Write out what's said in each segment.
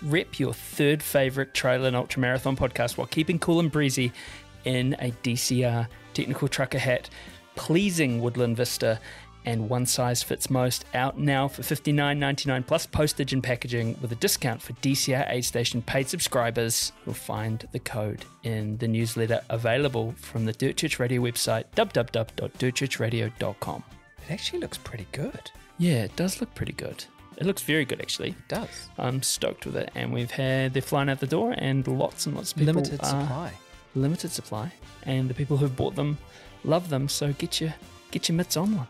rep your third favourite trail and ultramarathon podcast while keeping cool and breezy in a DCR technical trucker hat, pleasing Woodland Vista, and one size fits most. Out now for $59.99 plus postage and packaging with a discount for DCR aid station paid subscribers. You'll find the code in the newsletter available from the Dirt Church Radio website, www.dirtchurchradio.com. It actually looks pretty good. Yeah, it does look pretty good. It looks very good, actually. It does. I'm stoked with it. And they're flying out the door, and lots and lots of people. Limited supply. Limited supply. And the people who've bought them love them, so get your mitts on one.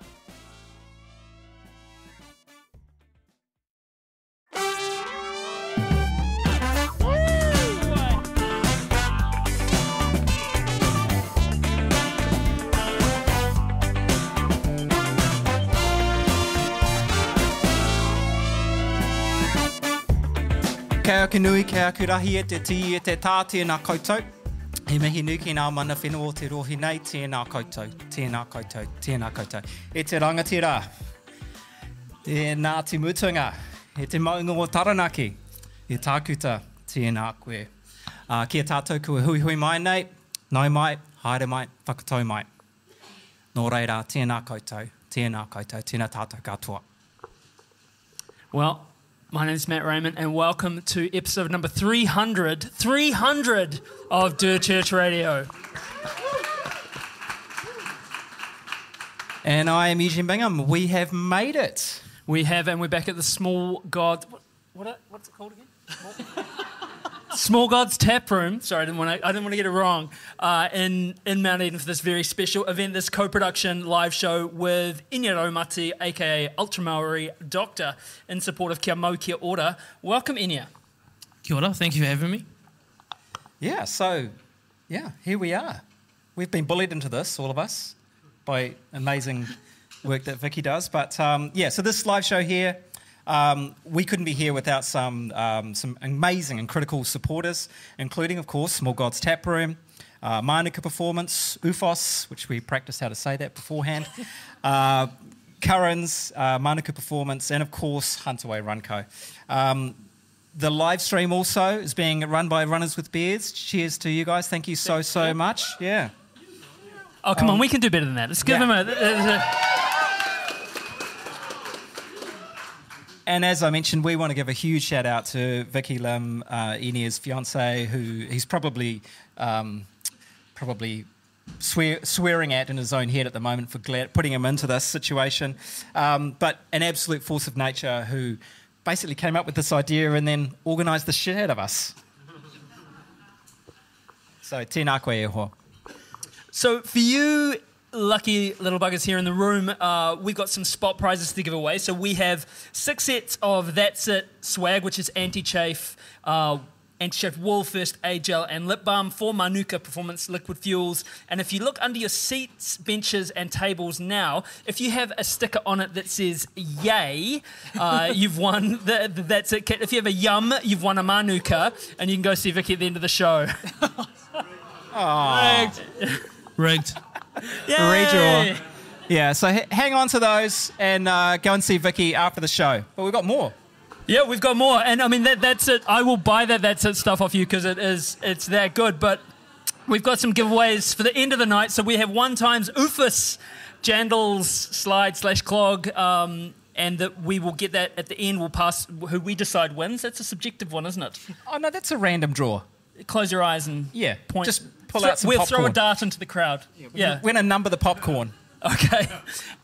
Kia nui, kia kurahi e te ti e te tā, tēnā koutou. He mihi nui ki ngā mana whenua o te rohi nei, tēnā koutou, tēnā koutou, tēnā koutou. E te rangatira, e Ngāti Mutunga, e te maunga o Taranaki, e tākuta, tēnā koe. Kia tātou kua hui hui mai nei, nau mai, haere mai, whakatau mai. Nō reira, tēnā koutou, tēnā tātou katoa. Well, my name is Matt Raymond, and welcome to episode number 300 of Dirt Church Radio. And I am Eugene Bingham. We have made it. We have, and we're back at the Small God... What's it called again? Small God's Tap Room. Sorry, I didn't want to get it wrong. In Mount Eden for this very special event, this co-production live show with Inia Raumati, aka Ultra Maori Doctor, in support of Kia Mau Kia Ora. Welcome, Inia. Kia ora, thank you for having me. Yeah, here we are. We've been bullied into this, all of us, by amazing work that Vicky does. But so this live show here, we couldn't be here without some amazing and critical supporters, including, of course, Small God's Tap Room, Mānuka Performance, UFOS, which we practiced how to say that beforehand, Curran's, Mānuka Performance, and, of course, Huntaway Runco. The live stream also is being run by Runners with Beards. Cheers to you guys. Thank you so much. Yeah. Oh, come on, we can do better than that. Let's give them a... And as I mentioned, we want to give a huge shout out to Vicky Lim, Inia's fiance, who he's probably swearing at in his own head at the moment for putting him into this situation. But an absolute force of nature who basically came up with this idea and then organised the shit out of us. So tēnā koe e hoa. So for you lucky little buggers here in the room, we've got some spot prizes to give away. So we have 6 sets of That's It swag, which is anti-chafe wool, first aid gel and lip balm, 4 Mānuka Performance liquid fuels. And if you look under your seats, benches and tables now, if you have a sticker on it that says yay, you've won the That's It kit. If you have a yum, you've won a Mānuka, and you can go see Vicky at the end of the show. Rigged. Redraw. Yeah, so hang on to those and go and see Vicky after the show. But we've got more. Yeah, we've got more. And I mean, That's It. I will buy That's It stuff off you because it's that good. But we've got some giveaways for the end of the night. So we have 1 times UFOS Jandals slide/clog. And that we will get that at the end. We'll pass who we decide wins. That's a subjective one, isn't it? Oh, no, that's a random draw. Close your eyes and point. Just pull out some We'll popcorn. throw a dart into the crowd. We're going to number the popcorn. Okay.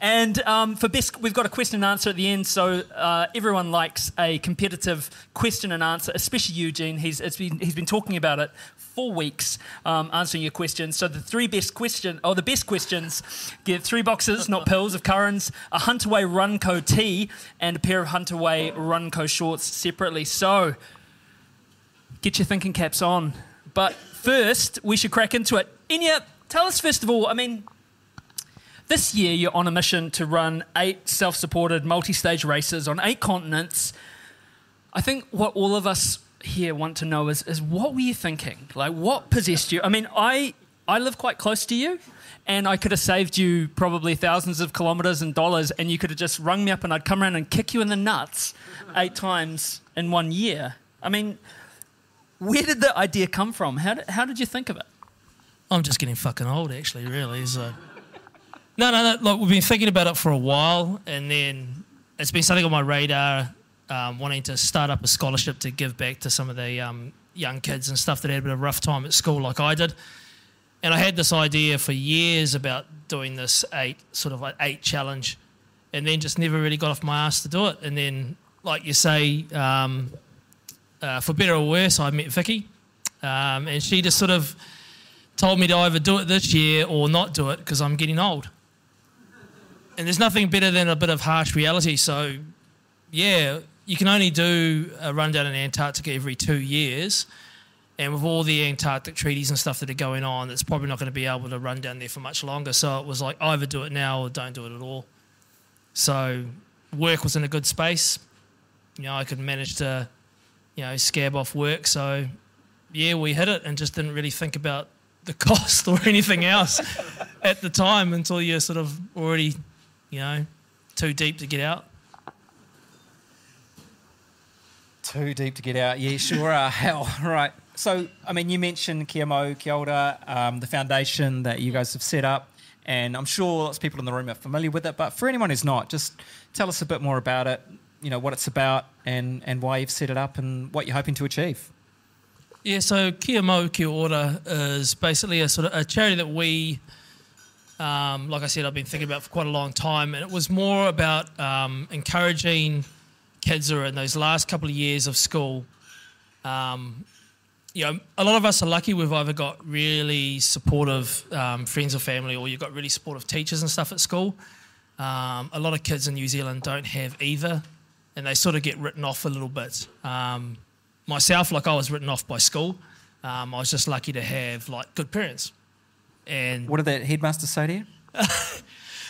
And for best, we've got a question and answer at the end. So everyone likes a competitive question and answer, especially Eugene. He's been talking about it for weeks, answering your questions. So the the best questions get 3 boxes, not pills, of Currans, a Huntaway Runco tee, and a pair of Huntaway Runco shorts separately. So get your thinking caps on. But first, we should crack into it. Inia, tell us first of all, I mean, this year you're on a mission to run 8 self-supported multi-stage races on 8 continents. I think what all of us here want to know is what were you thinking? Like, what possessed you? I mean, I live quite close to you, and I could have saved you probably thousands of kilometres and dollars, and you could have just rung me up and I'd come around and kick you in the nuts 8 times in 1 year. I mean, where did the idea come from? How did you think of it? I'm just getting fucking old, actually, really. So. No. Like, we've been thinking about it for a while, and then it's been something on my radar, wanting to start up a scholarship to give back to some of the young kids and stuff that had a bit of a rough time at school like I did. And I had this idea for years about doing this 8 challenge, and then just never really got off my ass to do it. And then, like you say, for better or worse, I met Vicky, and she just sort of told me to either do it this year or not do it because I'm getting old. And there's nothing better than a bit of harsh reality. So, yeah, you can only do a rundown in Antarctica every 2 years. And with all the Antarctic treaties and stuff that are going on, it's probably not going to be able to run down there for much longer. So it was like, either do it now or don't do it at all. So work was in a good space. You know, I could manage to, scab off work. So, yeah, we hit it and just didn't really think about the cost or anything else at the time until you're sort of already, too deep to get out. Too deep to get out, yeah, sure are. Hell, right. So, I mean, you mentioned kia mau, kia ora, the foundation that you guys have set up, and I'm sure lots of people in the room are familiar with it, but for anyone who's not, just tell us a bit more about it, what it's about and why you've set it up and what you're hoping to achieve. Yeah, so Kia Mau, Kia Ora is basically a sort of a charity that we, like I said, I've been thinking about for quite a long time, and it was more about encouraging kids who are in those last couple of years of school. A lot of us are lucky. We've either got really supportive friends or family, or you've got really supportive teachers and stuff at school. A lot of kids in New Zealand don't have either, and they sort of get written off a little bit. Myself, I was written off by school. I was just lucky to have good parents. And what did that headmaster say to you?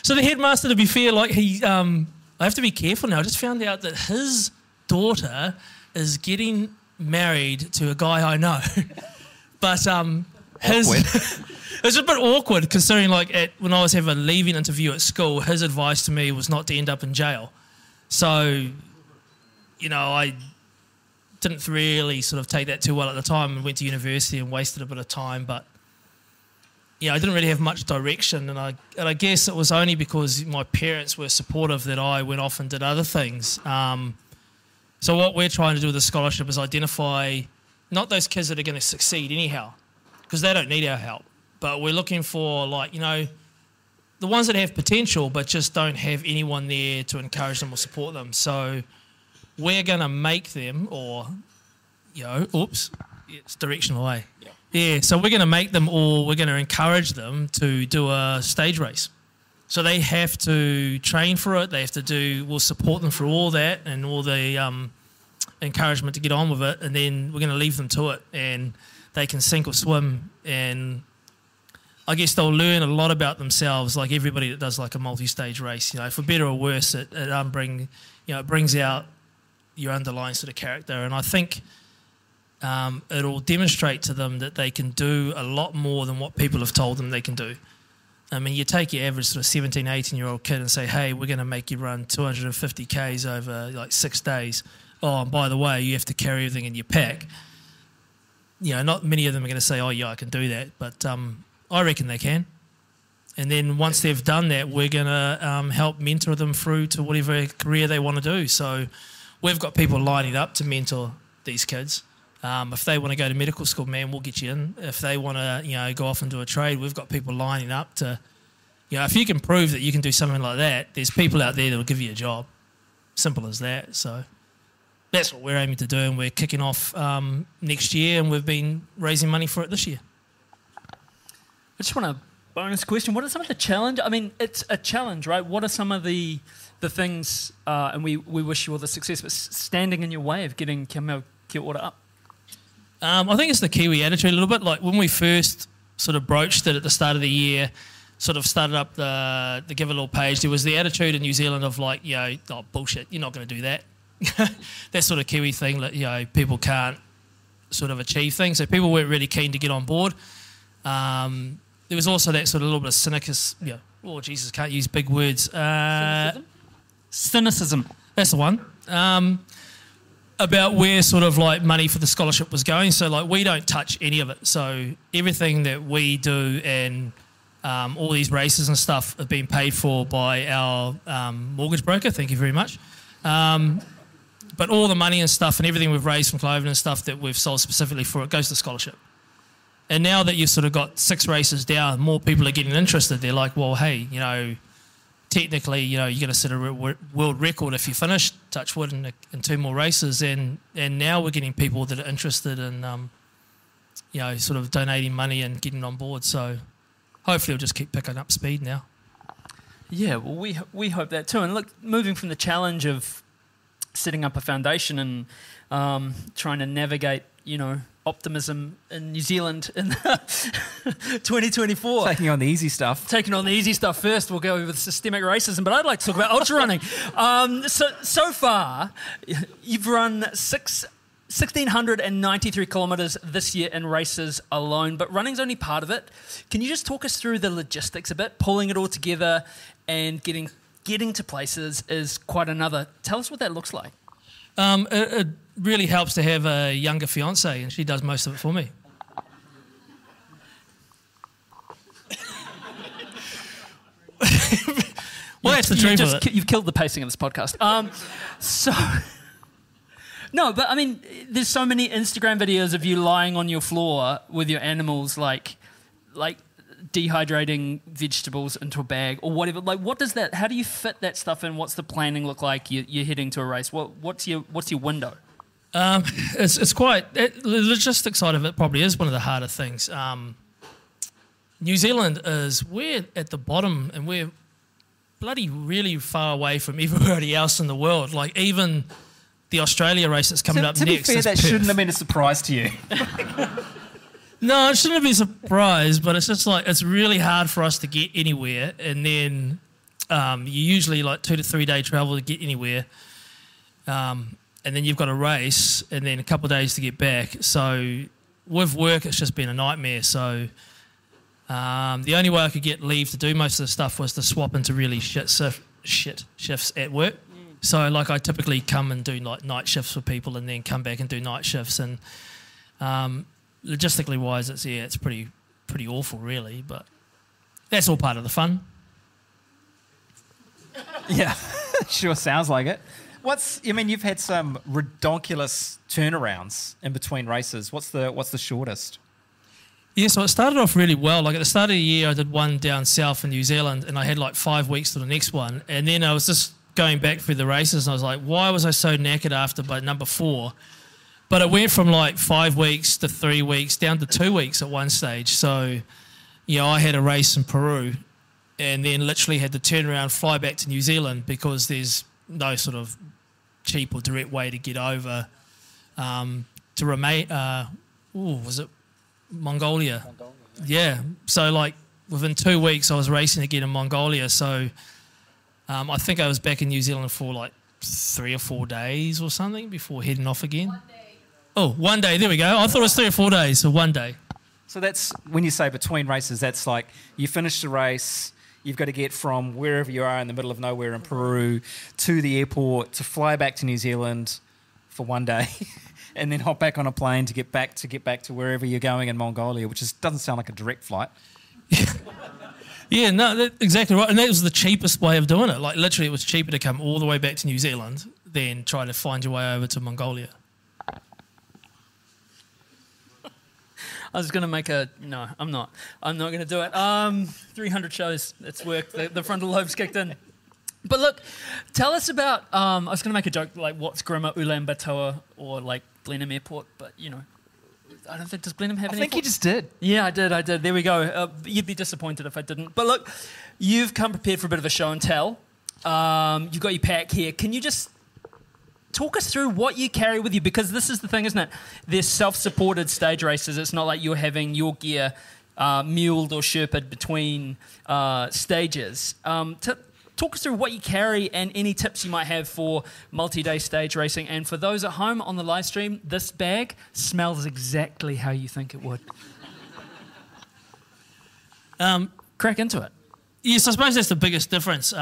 So the headmaster, to be fair, I have to be careful now. I just found out that his daughter is getting married to a guy I know. But his it was a bit awkward considering when I was having a leaving interview at school, his advice to me was not to end up in jail. So, I didn't really sort of take that too well at the time and went to university and wasted a bit of time, but I didn't really have much direction, and I guess it was only because my parents were supportive that I went off and did other things. So what we're trying to do with the scholarship is identify not those kids that are going to succeed anyhow, because they don't need our help, but we're looking for the ones that have potential but just don't have anyone there to encourage them or support them. So we're going to make them, or it's directional way. Yeah, so we're going to make them, or we're going to encourage them to do a stage race. So they have to train for it. They have to we'll support them for all that and all the encouragement to get on with it. And then we're going to leave them to it, and they can sink or swim. And I guess they'll learn a lot about themselves, like everybody that does a multi-stage race. For better or worse, it brings out your underlying sort of character. And I think it'll demonstrate to them that they can do a lot more than what people have told them they can do. I mean, you take your average sort of 17, 18-year-old kid and say, hey, we're going to make you run 250 Ks over 6 days. Oh, and by the way, you have to carry everything in your pack. Not many of them are going to say, oh, yeah, I can do that. But I reckon they can. And then once they've done that, we're going to help mentor them through to whatever career they want to do. So we've got people lining up to mentor these kids. If they want to go to medical school, man, we'll get you in. If they want to, go off and do a trade, we've got people lining up to, if you can prove that you can do something like that, there's people out there that will give you a job. Simple as that. So that's what we're aiming to do, and we're kicking off next year, and we've been raising money for it this year. I just want a bonus question. What are some of the challenge? I mean, it's a challenge, right? What are some of the things, and we wish you all the success, but standing in your way of getting kia mau, kia ora up? I think it's the Kiwi attitude a little bit. When we first sort of broached it at the start of the year, sort of started up the Give a Little page, there was the attitude in New Zealand of oh, bullshit, you're not going to do that. That sort of Kiwi thing that, people can't sort of achieve things. So people weren't really keen to get on board. There was also that sort of little bit of cynicism. Oh, Jesus, can't use big words. Cynicism? That's the one. about where sort of like money for the scholarship was going. So like we don't touch any of it. So everything that we do and all these races and stuff have been paid for by our mortgage broker. Thank you very much. But all the money and stuff and everything we've raised from Cloven and stuff that we've sold specifically for it goes to scholarship. And now that you've sort of got 6 races down, more people are getting interested. They're like, well, hey, you know, technically, you know, you're going to set a world record if you finish, touch wood, in 2 more races. And now we're getting people that are interested in, you know, sort of donating money and getting on board. So hopefully it'll just keep picking up speed now. Yeah, well, we hope that too. And look, moving from the challenge of setting up a foundation and trying to navigate, you know, optimism in New Zealand in 2024. Taking on the easy stuff. Taking on the easy stuff first. We'll go with systemic racism, but I'd like to talk about ultra running. So far, you've run 1,693 kilometres this year in races alone, but running's only part of it. Can you just talk us through the logistics a bit? Pulling it all together and getting to places is quite another. Tell us what that looks like. It really helps to have a younger fiancée, and she does most of it for me. Well, that's the truth of it. You've killed the pacing of this podcast. No, but I mean, there's so many Instagram videos of you lying on your floor with your animals, like dehydrating vegetables into a bag or whatever. Like, what does that? How do you fit that stuff in? What's the planning look like? You're heading to a race. What's your window? It's quite the logistics side of it. Probably is one of the harder things. New Zealand we're at the bottom, and we're bloody really far away from everybody else in the world. Like even the Australia race that's coming up next. To be fair, that shouldn't have been a surprise to you. No, it shouldn't have been a surprise, but it's just like it's really hard for us to get anywhere, and then you usually like 2 to 3 day travel to get anywhere, and then you've got a race, and then a couple of days to get back. So with work, it's just been a nightmare. So the only way I could get leave to do most of the stuff was to swap into really shit shifts at work. So like I typically come and do like night shifts for people, and then come back and do night shifts, and logistically wise, it's pretty awful, really. But that's all part of the fun. Yeah, sure sounds like it. You've had some redonkulous turnarounds in between races. What's the shortest? Yeah, so it started off really well. Like at the start of the year, I did one down south in New Zealand, and I had like 5 weeks to the next one. And then I was just going back through the races, and I was like, why was I so knackered after by number 4? But it went from like 5 weeks to 3 weeks down to 2 weeks at one stage. So, you know, I had a race in Peru and then literally had to turn around, fly back to New Zealand because there's no sort of cheap or direct way to get over to remain. Was it Mongolia? Yeah. So like within 2 weeks, I was racing again in Mongolia. So I think I was back in New Zealand for like 3 or 4 days or something before heading off again. 1 day. Oh, 1 day. There we go. I thought it was 3 or 4 days, so 1 day. So that's when you say between races, that's like you finish the race, you've got to get from wherever you are in the middle of nowhere in Peru to the airport to fly back to New Zealand for 1 day and then hop back on a plane to get back to wherever you're going in Mongolia, which doesn't sound like a direct flight. Yeah, no, exactly right. And that was the cheapest way of doing it. Like literally it was cheaper to come all the way back to New Zealand than try to find your way over to Mongolia. I was going to make no, I'm not. I'm not going to do it. 300 shows, it's worked. The frontal lobe's kicked in. But look, tell us about, I was going to make a joke like what's Grima Ulaanbaatar or like Blenheim Airport, but you know, I don't think, does Blenheim have an airport? I think you just did. Yeah, I did. There we go. You'd be disappointed if I didn't. But look, you've come prepared for a bit of a show and tell. You've got your pack here. Can you just talk us through what you carry with you? Because this is the thing, isn't it? They're self-supported stage races. It's not like you're having your gear muled or sherped between stages. Talk us through what you carry and any tips you might have for multi-day stage racing. And for those at home on the live stream, this bag smells exactly how you think it would. Crack into it. Yes, I suppose that's the biggest difference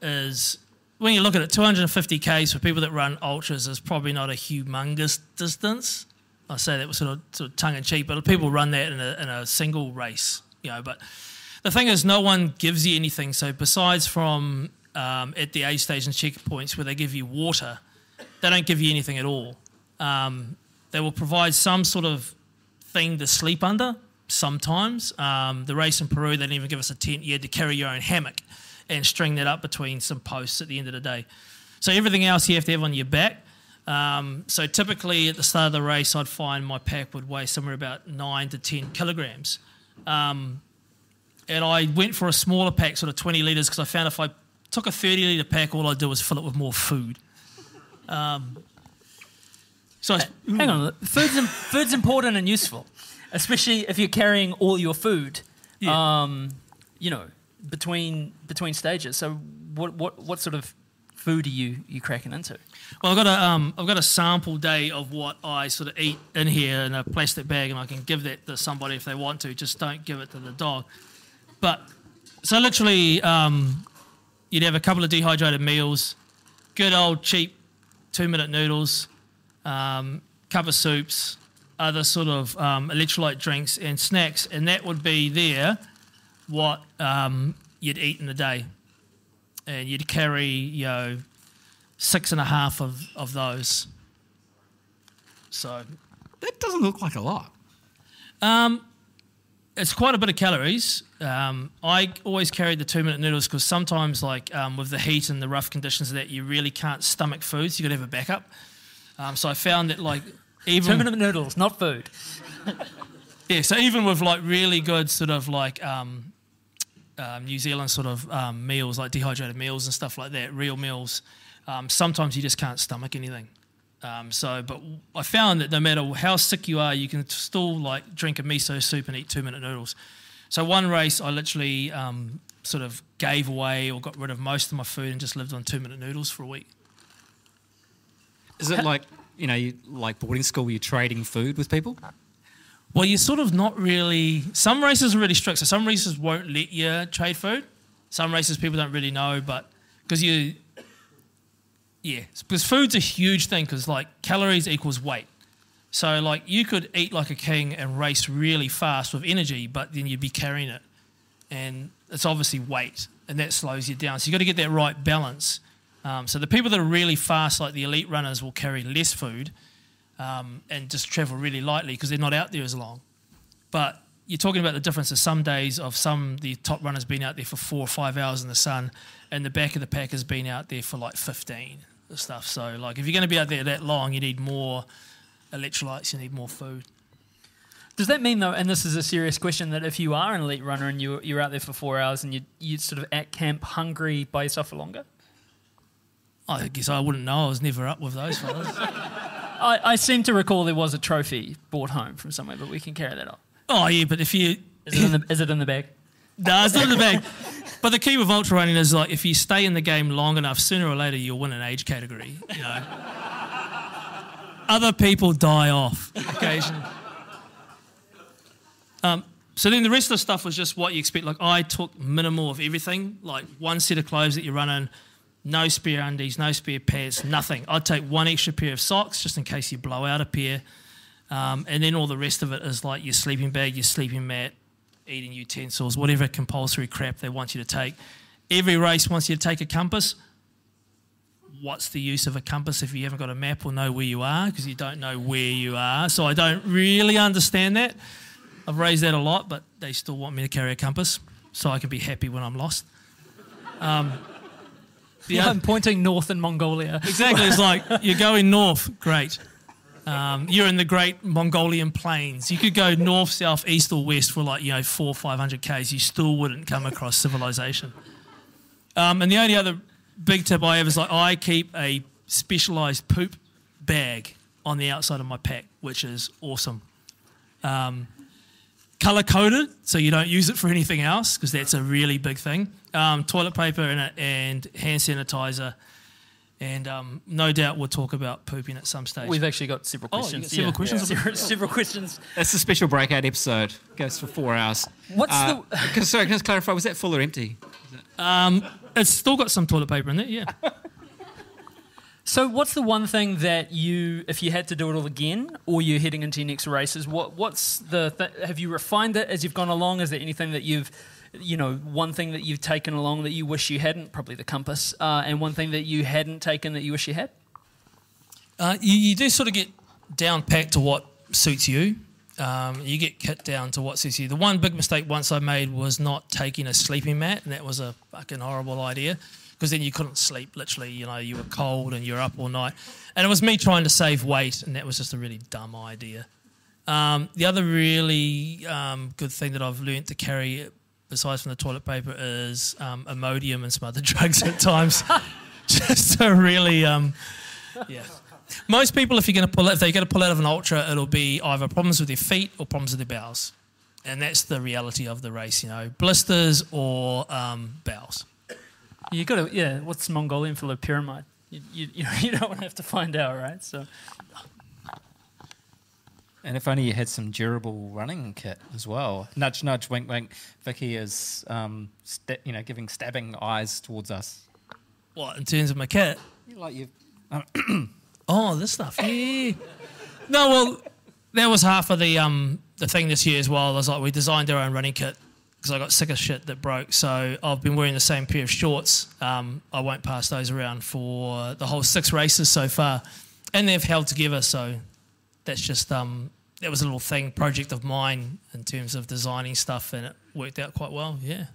is when you look at it, 250 Ks for people that run ultras is probably not a humongous distance. I say that was sort of tongue-in-cheek, but people run that in a single race, you know. But the thing is, no one gives you anything. So besides from at the aid station checkpoints where they give you water, they don't give you anything at all. They will provide some sort of thing to sleep under sometimes. The race in Peru, they didn't even give us a tent. You had to carry your own hammock and string that up between some posts at the end of the day. So everything else you have to have on your back. So typically at the start of the race, I'd find my pack would weigh somewhere about 9 to 10 kilograms. And I went for a smaller pack, sort of 20 litres, because I found if I took a 30-litre pack, all I'd do was fill it with more food. Hang on, food's important and useful, especially if you're carrying all your food, you know, between stages. So what sort of food are you cracking into? Well, I've got a sample day of what I sort of eat in here in a plastic bag, and I can give that to somebody if they want to. Just don't give it to the dog. But so literally, you'd have a couple of dehydrated meals, good old cheap 2-minute noodles, cup of soups, other sort of electrolyte drinks and snacks, and that would be there what you'd eat in a day. And you'd carry, you know, 6.5 of those. So that doesn't look like a lot. It's quite a bit of calories. I always carried the 2-minute noodles because sometimes, like with the heat and the rough conditions of that, you really can't stomach food, so you got to have a backup. So I found that, like, even 2-minute noodles, not food. Yeah, so even with like really good sort of like New Zealand sort of meals, like dehydrated meals and stuff like that, real meals, sometimes you just can't stomach anything. But I found that no matter how sick you are, you can still like drink a miso soup and eat 2-minute noodles. So one race, I literally sort of gave away or got rid of most of my food and just lived on 2-minute noodles for a week. Is it like, you know, like boarding school where you're trading food with people? Well, you're sort of not really... Some races are really strict, so some races won't let you trade food. Some races people don't really know, but because because food's a huge thing, because like calories equals weight. So like you could eat like a king and race really fast with energy, but then you'd be carrying it, and it's obviously weight, and that slows you down. So you got to get that right balance. So the people that are really fast, like the elite runners, will carry less food and just travel really lightly because they're not out there as long. But you're talking about the difference of some days of the top runners being out there for 4 or 5 hours in the sun, and the back of the pack has been out there for like 15 and stuff. So like if you're going to be out there that long, you need more electrolytes, you need more food. Does that mean, though, and this is a serious question, that if you are an elite runner and you're out there for 4 hours and you're sort of at camp hungry by yourself for longer? I guess I wouldn't know. I was never up with those fellas. I seem to recall there was a trophy brought home from somewhere, but we can carry that up. Oh, yeah, but if you... Is it in the bag? No, it's not in the bag. But the key with ultra running is, like, if you stay in the game long enough, sooner or later you'll win an age category, you know. Other people die off occasionally. So then the rest of the stuff was just what you expect. Like, I took minimal of everything, like one set of clothes that you run in, no spare undies, no spare pants, nothing. I'd take one extra pair of socks just in case you blow out a pair. And then all the rest of it is like your sleeping bag, your sleeping mat, eating utensils, whatever compulsory crap they want you to take. Every race wants you to take a compass. What's the use of a compass if you haven't got a map or know where you are? Because you don't know where you are. So I don't really understand that. I've raised that a lot, but they still want me to carry a compass so I can be happy when I'm lost. I'm pointing north in Mongolia. Exactly. It's like, you're going north, great. You're in the great Mongolian plains. You could go north, south, east or west for like, 400 or 500 Ks. You still wouldn't come across civilization. And the only other big tip I have is like I keep a specialised poop bag on the outside of my pack, which is awesome. Colour-coded, so you don't use it for anything else, because that's a really big thing. Toilet paper in it and hand sanitizer. And no doubt we'll talk about pooping at some stage. We've actually got several questions. Oh, several questions? Yeah. Several questions. That's a special breakout episode. Goes for 4 hours. What's Sorry, can I just clarify, was that full or empty? It's still got some toilet paper in it, yeah. So what's the one thing that you, if you had to do it all again, or you're heading into your next races, have you refined it as you've gone along? Is there anything that one thing that you've taken along that you wish you hadn't, probably the compass, and one thing that you hadn't taken that you wish you had? You do sort of get down packed to what suits you. You get kit down to what suits you. The one big mistake once I made was not taking a sleeping mat, and that was a fucking horrible idea, because then you couldn't sleep, literally. You were cold and you're up all night. And it was me trying to save weight, and that was just a really dumb idea. The other really good thing that I've learnt to carry, besides from the toilet paper, is Imodium and some other drugs at times. Just to really, yeah. Most people, if they're going to pull out of an ultra, it'll be either problems with their feet or problems with their bowels. And that's the reality of the race, blisters or bowels. You got to, what's Mongolian for pyramid? You don't want to have to find out, right? So, and if only you had some durable running kit as well. Nudge, nudge, wink, wink. Vicky is, giving stabbing eyes towards us. What, in terms of my kit? Oh, this stuff. Yeah. No, well, that was half of the thing this year as well. I was like, we designed our own running kit, because I got sick of shit that broke. So I've been wearing the same pair of shorts. I won't pass those around for the whole 6 races so far. And they've held together, so that's just, that was a little project of mine in terms of designing stuff, and it worked out quite well, yeah.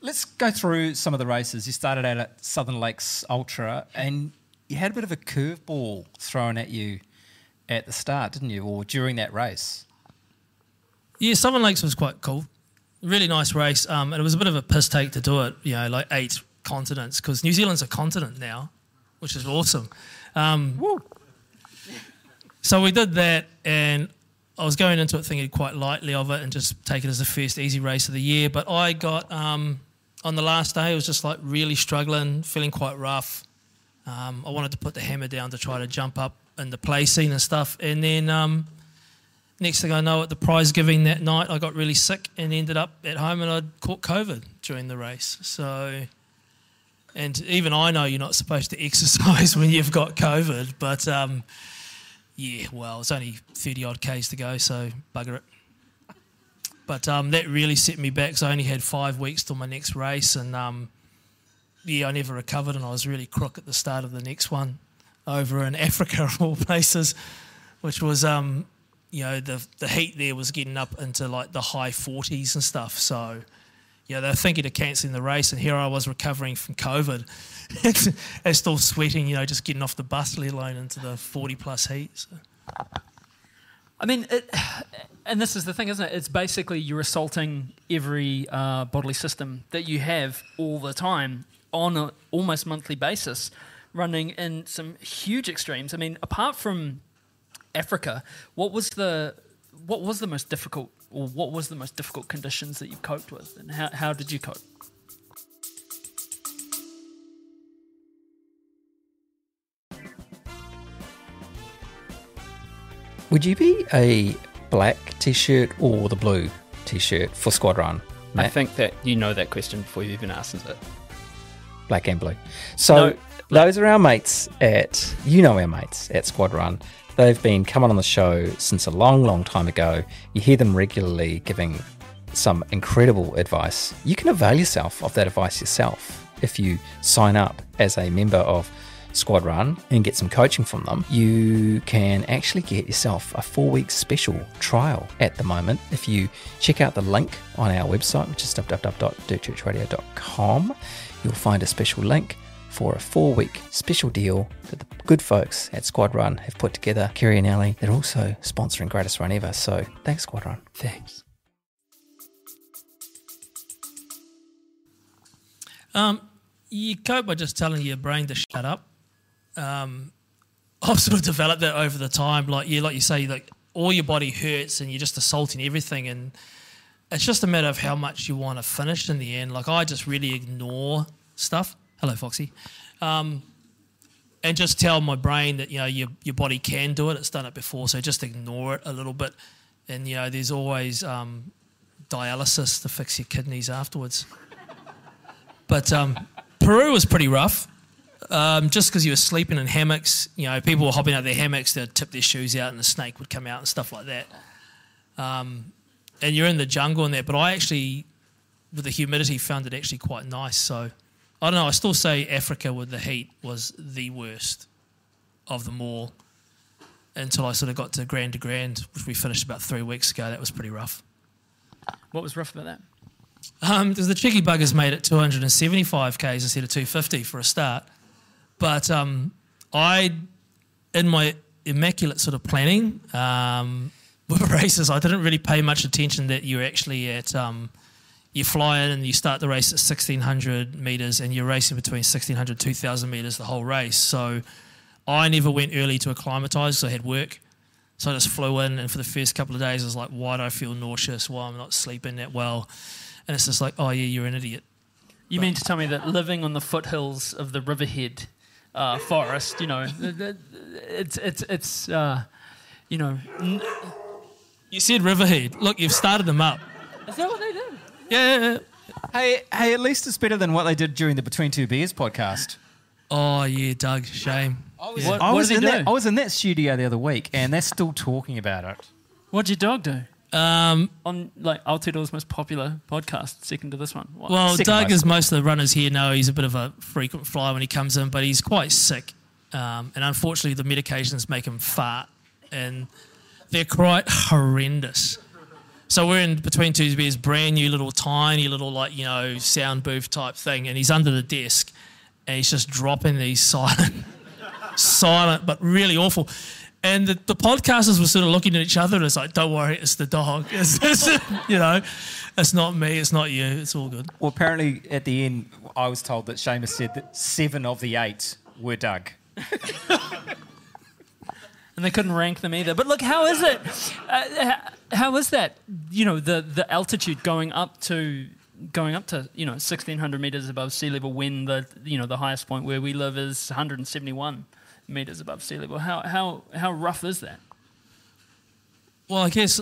Let's go through some of the races. You started out at Southern Lakes Ultra, and you had a bit of a curveball thrown at you at the start, didn't you, or during that race? Yeah, Southern Lakes was quite cool. Really nice race. And it was a bit of a piss take to do it, 8 continents, because New Zealand's a continent now, which is awesome. So we did that, and I was going into it thinking quite lightly of it and just take it as the first easy race of the year. But I got, on the last day, I was just really struggling, feeling quite rough. I wanted to put the hammer down to try to jump up in the play scene and stuff. And then next thing I know, at the prize giving that night, I got really sick and ended up at home, and I'd caught COVID during the race. So, and even I know you're not supposed to exercise when you've got COVID, but it's only 30 odd Ks to go, so bugger it. But that really set me back, so I only had 5 weeks till my next race, and I never recovered, and I was really crook at the start of the next one over in Africa, of all places, which was, the heat there was getting up into the high 40s and stuff. So, they were thinking of cancelling the race, and here I was recovering from COVID and still sweating, just getting off the bus, let alone into the 40-plus heat. So. I mean, and this is the thing, isn't it? It's basically you're assaulting every bodily system that you have all the time on an almost monthly basis, running in some huge extremes. I mean, apart from Africa, what was the most difficult conditions that you've coped with, and how did you cope? Would you be a black T-shirt or the blue T-shirt for Squad Run, Matt? I think that you know that question before you've even asked it. Black and blue. So those are our mates at Squad Run. They've been coming on the show since a long, long time ago. You hear them regularly giving some incredible advice. You can avail yourself of that advice yourself if you sign up as a member of Squad Run and get some coaching from them. You can actually get yourself a 4-week special trial at the moment. If you check out the link on our website, which is www.dirtchurchradio.com, you'll find a special link for a 4-week special deal that the good folks at Squad Run have put together. Kerry and Ellie, they're also sponsoring Greatest Run Ever, so thanks, Squad Run. Thanks. You cope by just telling your brain to shut up. I've sort of developed that over the time. Like you say, all your body hurts and you're just assaulting everything, and it's just a matter of how much you want to finish in the end. I just really ignore stuff. Hello, Foxy. And just tell my brain that, your body can do it. It's done it before, so just ignore it a little bit. And, there's always dialysis to fix your kidneys afterwards. But Peru was pretty rough. just because you were sleeping in hammocks, you know, people were hopping out of their hammocks, they'd tip their shoes out and the snake would come out and stuff like that. And you're in the jungle and that, but I actually, with the humidity, found it actually quite nice. So, I don't know, I still say Africa with the heat was the worst of them all until I sort of got to Grand, which we finished about 3 weeks ago. That was pretty rough. What was rough about that? Because the cheeky buggers made it 275 k's instead of 250 for a start. But I, in my immaculate sort of planning with races, I didn't really pay much attention that you're actually at, you fly in and you start the race at 1,600 metres and you're racing between 1,600 and 2,000 metres the whole race. So I never went early to acclimatise, so I had work. So I just flew in, and for the first couple of days I was like, why do I feel nauseous? Why am I not sleeping that well? And it's just like, oh yeah, you're an idiot. You mean to tell me that living on the foothills of the Riverhead forest, you know, it's you know... You said Riverhead. Look, you've started them up. Is that what they do? Yeah. Hey, at least it's better than what they did during the Between Two Beers podcast. Oh yeah, Doug, shame. What was did he do? I was in that studio the other week, and they're still talking about it. What'd your dog do? On like Aotearoa's most popular podcast, second to this one. What? Well, Second Doug, most. as most of the runners here know, he's a bit of a frequent flyer when he comes in, but he's quite sick. And unfortunately, the medications make him fart, and they're quite horrendous. So we're in Between Two Beers, brand new little, tiny little, like, you know, sound booth type thing, and he's under the desk, and he's just dropping these silent, but really awful. And the podcasters were sort of looking at each other and it's like, don't worry, it's the dog. You know, it's not me, it's not you, it's all good. Well, apparently at the end, I was told that Seamus said that 7 of the 8 were Doug. And they couldn't rank them either. But look, how is it? How is that? You know, the altitude going up to 1,600 metres above sea level when the highest point where we live is 171 metres above sea level. How rough is that? Well, I guess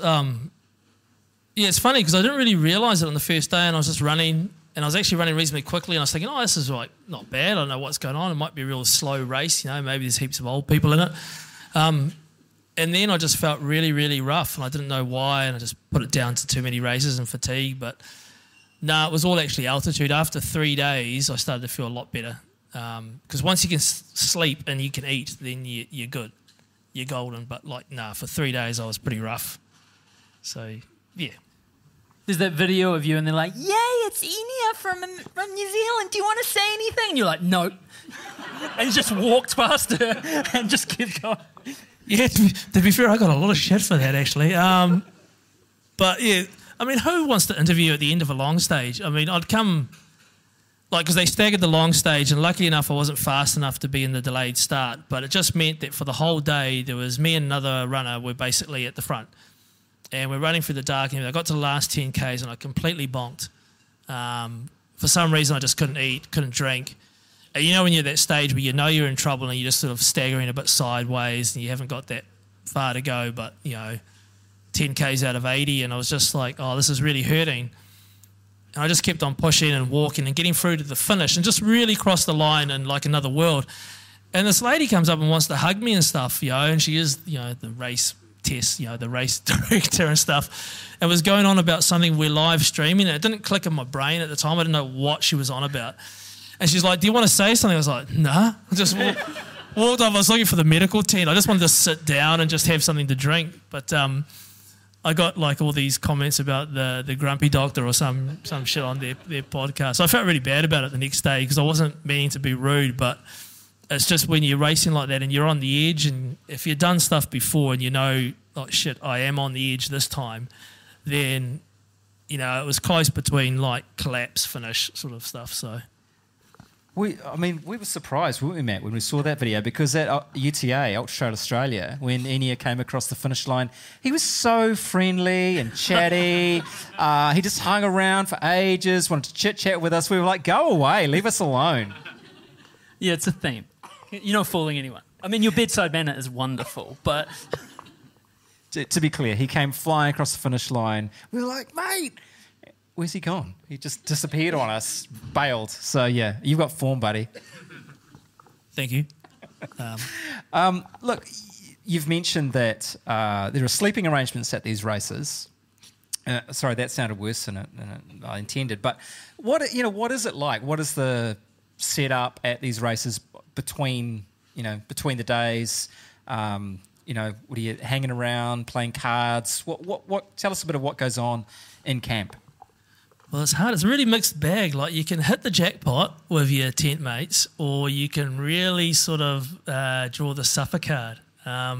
it's funny because I didn't really realise it on the first day, and I was just running, and I was actually running reasonably quickly, and I was thinking, oh, this is like not bad. I don't know what's going on. It might be a real slow race. You know, maybe there's heaps of old people in it. And then I just felt really, really rough, and I didn't know why, and I just put it down to too many races and fatigue. But no, it was all actually altitude. After 3 days, I started to feel a lot better. Because once you can sleep and you can eat, then you're good. You're golden. But for 3 days I was pretty rough. So, yeah. There's that video of you and they're like, yay, it's Inia from New Zealand. Do you want to say anything? And you're like, no. And you just walked past her and just kept going. Yeah, to be fair, I got a lot of shit for that, actually. But, yeah, I mean, who wants to interview at the end of a long stage? I mean, I'd come... because they staggered the long stage, and luckily enough I wasn't fast enough to be in the delayed start, but it just meant that for the whole day there was me and another runner were basically at the front, and we're running through the dark, and I got to the last 10 Ks and I completely bonked. For some reason I just couldn't eat, couldn't drink. And you know when you're at that stage where you know you're in trouble and you're just sort of staggering a bit sideways and you haven't got that far to go, but 10 Ks out of 80, and I was just like, oh, this is really hurting. And I just kept on pushing and walking and getting through to the finish and just really crossed the line in like another world. And this lady comes up and wants to hug me and stuff, and she is, the race test, the race director and stuff. And was going on about something we're live streaming, and it didn't click in my brain at the time. I didn't know what she was on about. And she's like, do you want to say something? I was like, nah. I just walked off. I was looking for the medical tent. I just wanted to sit down and just have something to drink. But I got like all these comments about the grumpy doctor or some shit on their podcast. So I felt really bad about it the next day because I wasn't meaning to be rude, but it's just when you're racing like that and you're on the edge, and if you've done stuff before and like, shit, I am on the edge this time, then, it was close between like collapse, finish sort of stuff, so... We were surprised, weren't we, Matt, when we saw that video, because at UTA, Ultra Trail Australia, when Inia came across the finish line, he was so friendly and chatty. He just hung around for ages, wanted to chit-chat with us. We were like, go away, leave us alone. Yeah, it's a theme. You're not fooling anyone. I mean, your bedside manner is wonderful, but... To be clear, he came flying across the finish line. We were like, mate... Where's he gone? He just disappeared on us, bailed. So, yeah, you've got form, buddy. Thank you. Look, you've mentioned that there are sleeping arrangements at these races. Sorry, that sounded worse than I intended. But what is it like? What is the setup at these races between the days? What are you hanging around, playing cards? What? Tell us a bit of what goes on in camp. Well, it's hard. It's a really mixed bag. Like, you can hit the jackpot with your tent mates, or you can really sort of draw the suffer card. How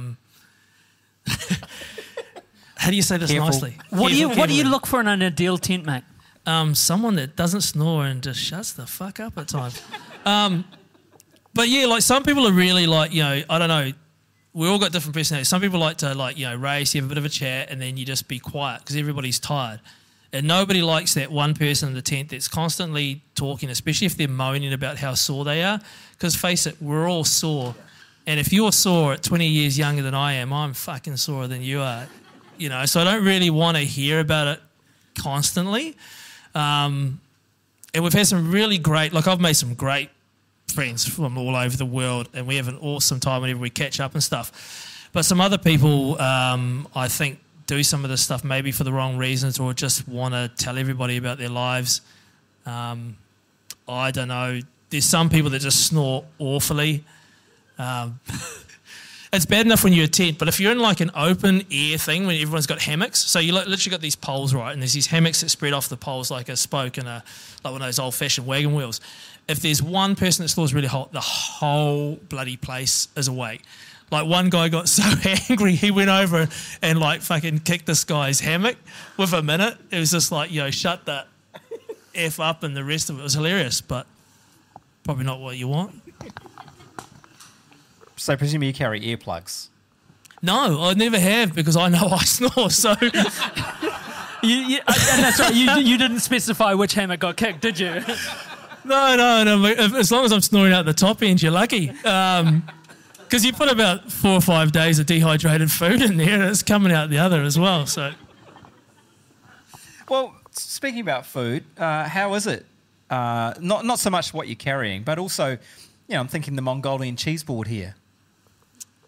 do you say this nicely? What do you look for in an ideal tent mate? Someone that doesn't snore and just shuts the fuck up at times. But yeah, like, some people are really like, I don't know, we all got different personalities. Some people like to race, you have a bit of a chat, and then you just be quiet because everybody's tired. And nobody likes that one person in the tent that's constantly talking, especially if they're moaning about how sore they are. Because face it, we're all sore. And if you're sore at 20 years younger than I am, I'm fucking sorer than you are. So I don't really want to hear about it constantly. And we've had some really great, I've made some great friends from all over the world, and we have an awesome time whenever we catch up and stuff. But some other people, I think, do some of this stuff maybe for the wrong reasons, or just want to tell everybody about their lives. I don't know. There's some people that just snore awfully. It's bad enough when you're a tent, but if you're in an open air thing when everyone's got hammocks, so you literally got these poles, right, and there's these hammocks that spread off the poles like a spoke and like one of those old-fashioned wagon wheels. If there's one person that snores really hot, the whole bloody place is awake. One guy got so angry, he went over and fucking kicked this guy's hammock with a minute. It was just shut the F up, and the rest of it was hilarious, but probably not what you want. So presumably you carry earplugs? No, I never have, because I know I snore, so... and that's right, you didn't specify which hammock got kicked, did you? No. As long as I'm snoring out the top end, you're lucky. Because you put about 4 or 5 days of dehydrated food in there, and it's coming out the other as well. So, well, speaking about food, how is it? Not so much what you're carrying, but also, I'm thinking the Mongolian cheese board here.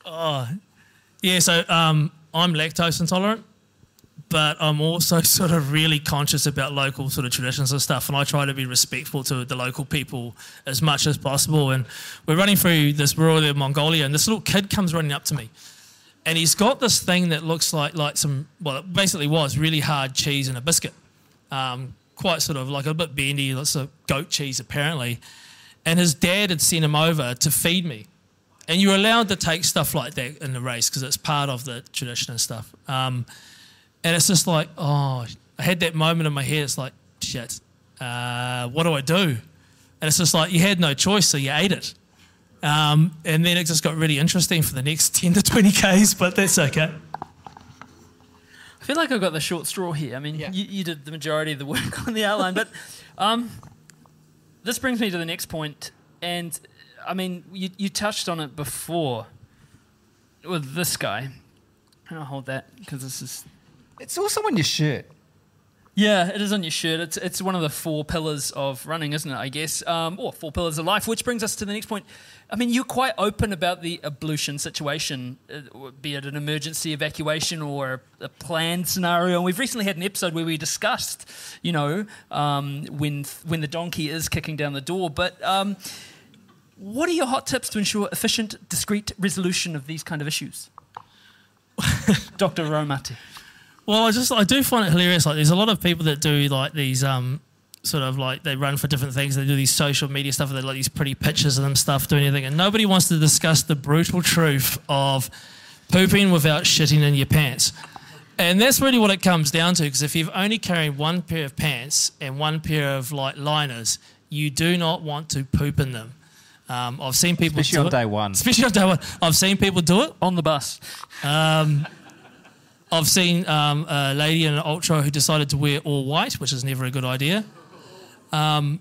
Oh, yeah. So I'm lactose intolerant, but I'm also sort of really conscious about local sort of traditions and stuff, and I try to be respectful to the local people as much as possible. And we're running through this rural area of Mongolia, and this little kid comes running up to me, and he's got this thing that looks like some, well, it basically was really hard cheese and a biscuit, quite sort of a bit bendy, lots of goat cheese apparently, and his dad had sent him over to feed me. And you're allowed to take stuff like that in the race because it's part of the tradition and stuff. And it's just I had that moment in my head. It's shit, what do I do? And it's just you had no choice, so you ate it. And then it just got really interesting for the next 10 to 20 Ks, but that's okay. I feel like I've got the short straw here. I mean, you did the majority of the work on the outline, but this brings me to the next point. And, I mean, you touched on it before with this guy. And I'll hold that because this is... It's also on your shirt. Yeah, it is on your shirt. It's one of the 4 pillars of running, isn't it, I guess? Or 4 pillars of life, which brings us to the next point. I mean, you're quite open about the ablution situation, be it an emergency evacuation or a planned scenario. And we've recently had an episode where we discussed, when the donkey is kicking down the door. But what are your hot tips to ensure efficient, discreet resolution of these kind of issues? Dr. Raumati. Well, I do find it hilarious. There's a lot of people that do these they run for different things. They do these social media stuff, and they these pretty pictures of them stuff doing anything, and nobody wants to discuss the brutal truth of pooping without shitting in your pants. And that's really what it comes down to, because if you've only carried 1 pair of pants and 1 pair of liners, you do not want to poop in them. I've seen people Especially on day one. I've seen people do it on the bus. I've seen a lady in an ultra who decided to wear all white, which is never a good idea. But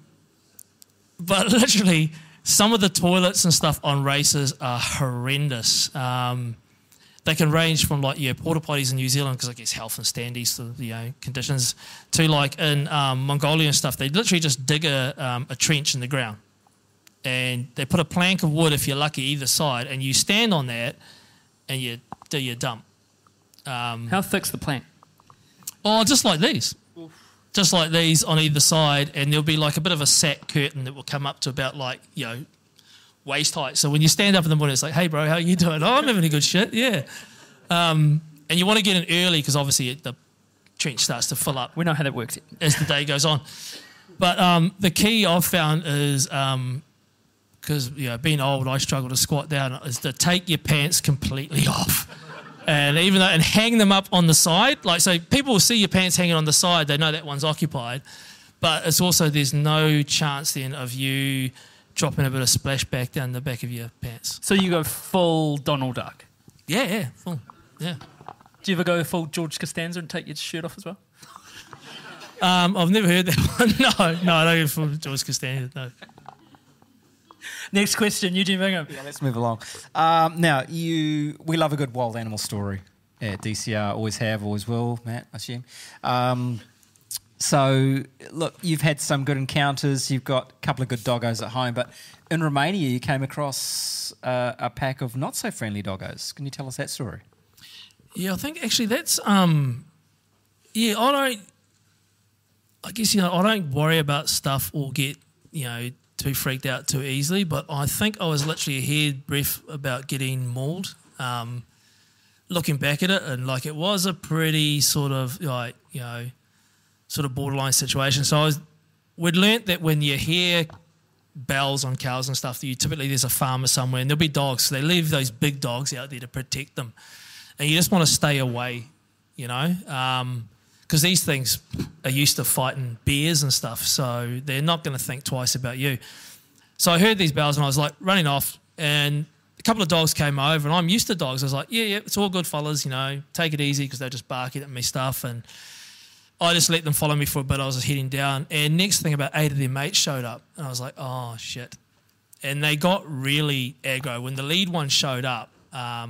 literally, some of the toilets and stuff on races are horrendous. They can range from porta potties in New Zealand, because I guess health and standards, conditions, to in Mongolia and stuff. They literally just dig a trench in the ground, and they put a plank of wood, if you're lucky, either side, and you stand on that and you do your dump. How thick's the plank? Oh, just like these. Just like these on either side, and there'll be like a bit of a sack curtain that will come up to about like, waist height. So when you stand up in the morning, it's like, hey, bro, how you doing? Oh, I'm having a good shit, yeah. And you want to get in early because obviously the trench starts to fill up. We know how that works. As the day goes on. But the key I've found is, because being old, I struggle to squat down, is to take your pants completely off. And and hang them up on the side. Like, so people will see your pants hanging on the side, they know that one's occupied. But it's also, there's no chance then of you dropping a bit of splashback down the back of your pants. So you go full Donald Duck? Yeah, full, yeah. Do you ever go full George Costanza and take your shirt off as well? I've never heard that one. No, I don't go full George Costanza, no. Next question, Eugene Bingham. Yeah, let's move along. Now, we love a good wild animal story at DCR. Always have, always will, Matt, I assume. So, look, you've had some good encounters. You've got a couple of good doggos at home. But in Romania, you came across a pack of not-so-friendly doggos. Can you tell us that story? Yeah, I think actually that's... I don't worry about stuff or get, too freaked out too easily, but I think I was literally a hair breadth about getting mauled. Looking back at it, and like it was a pretty sort of borderline situation. So we'd learnt that when your hair bells on cows and stuff, typically there's a farmer somewhere and there'll be dogs. So they leave those big dogs out there to protect them, and you just want to stay away, because these things are used to fighting bears and stuff, so they're not going to think twice about you. So I heard these bells and I was like running off, and a couple of dogs came over, and I'm used to dogs. I was like, yeah, it's all good, fellas, take it easy, because they're just barking at me stuff. And I just let them follow me for a bit. I was just heading down, and next thing, about 8 of their mates showed up, and I was like, oh, shit. And they got really aggro. When the lead one showed up, I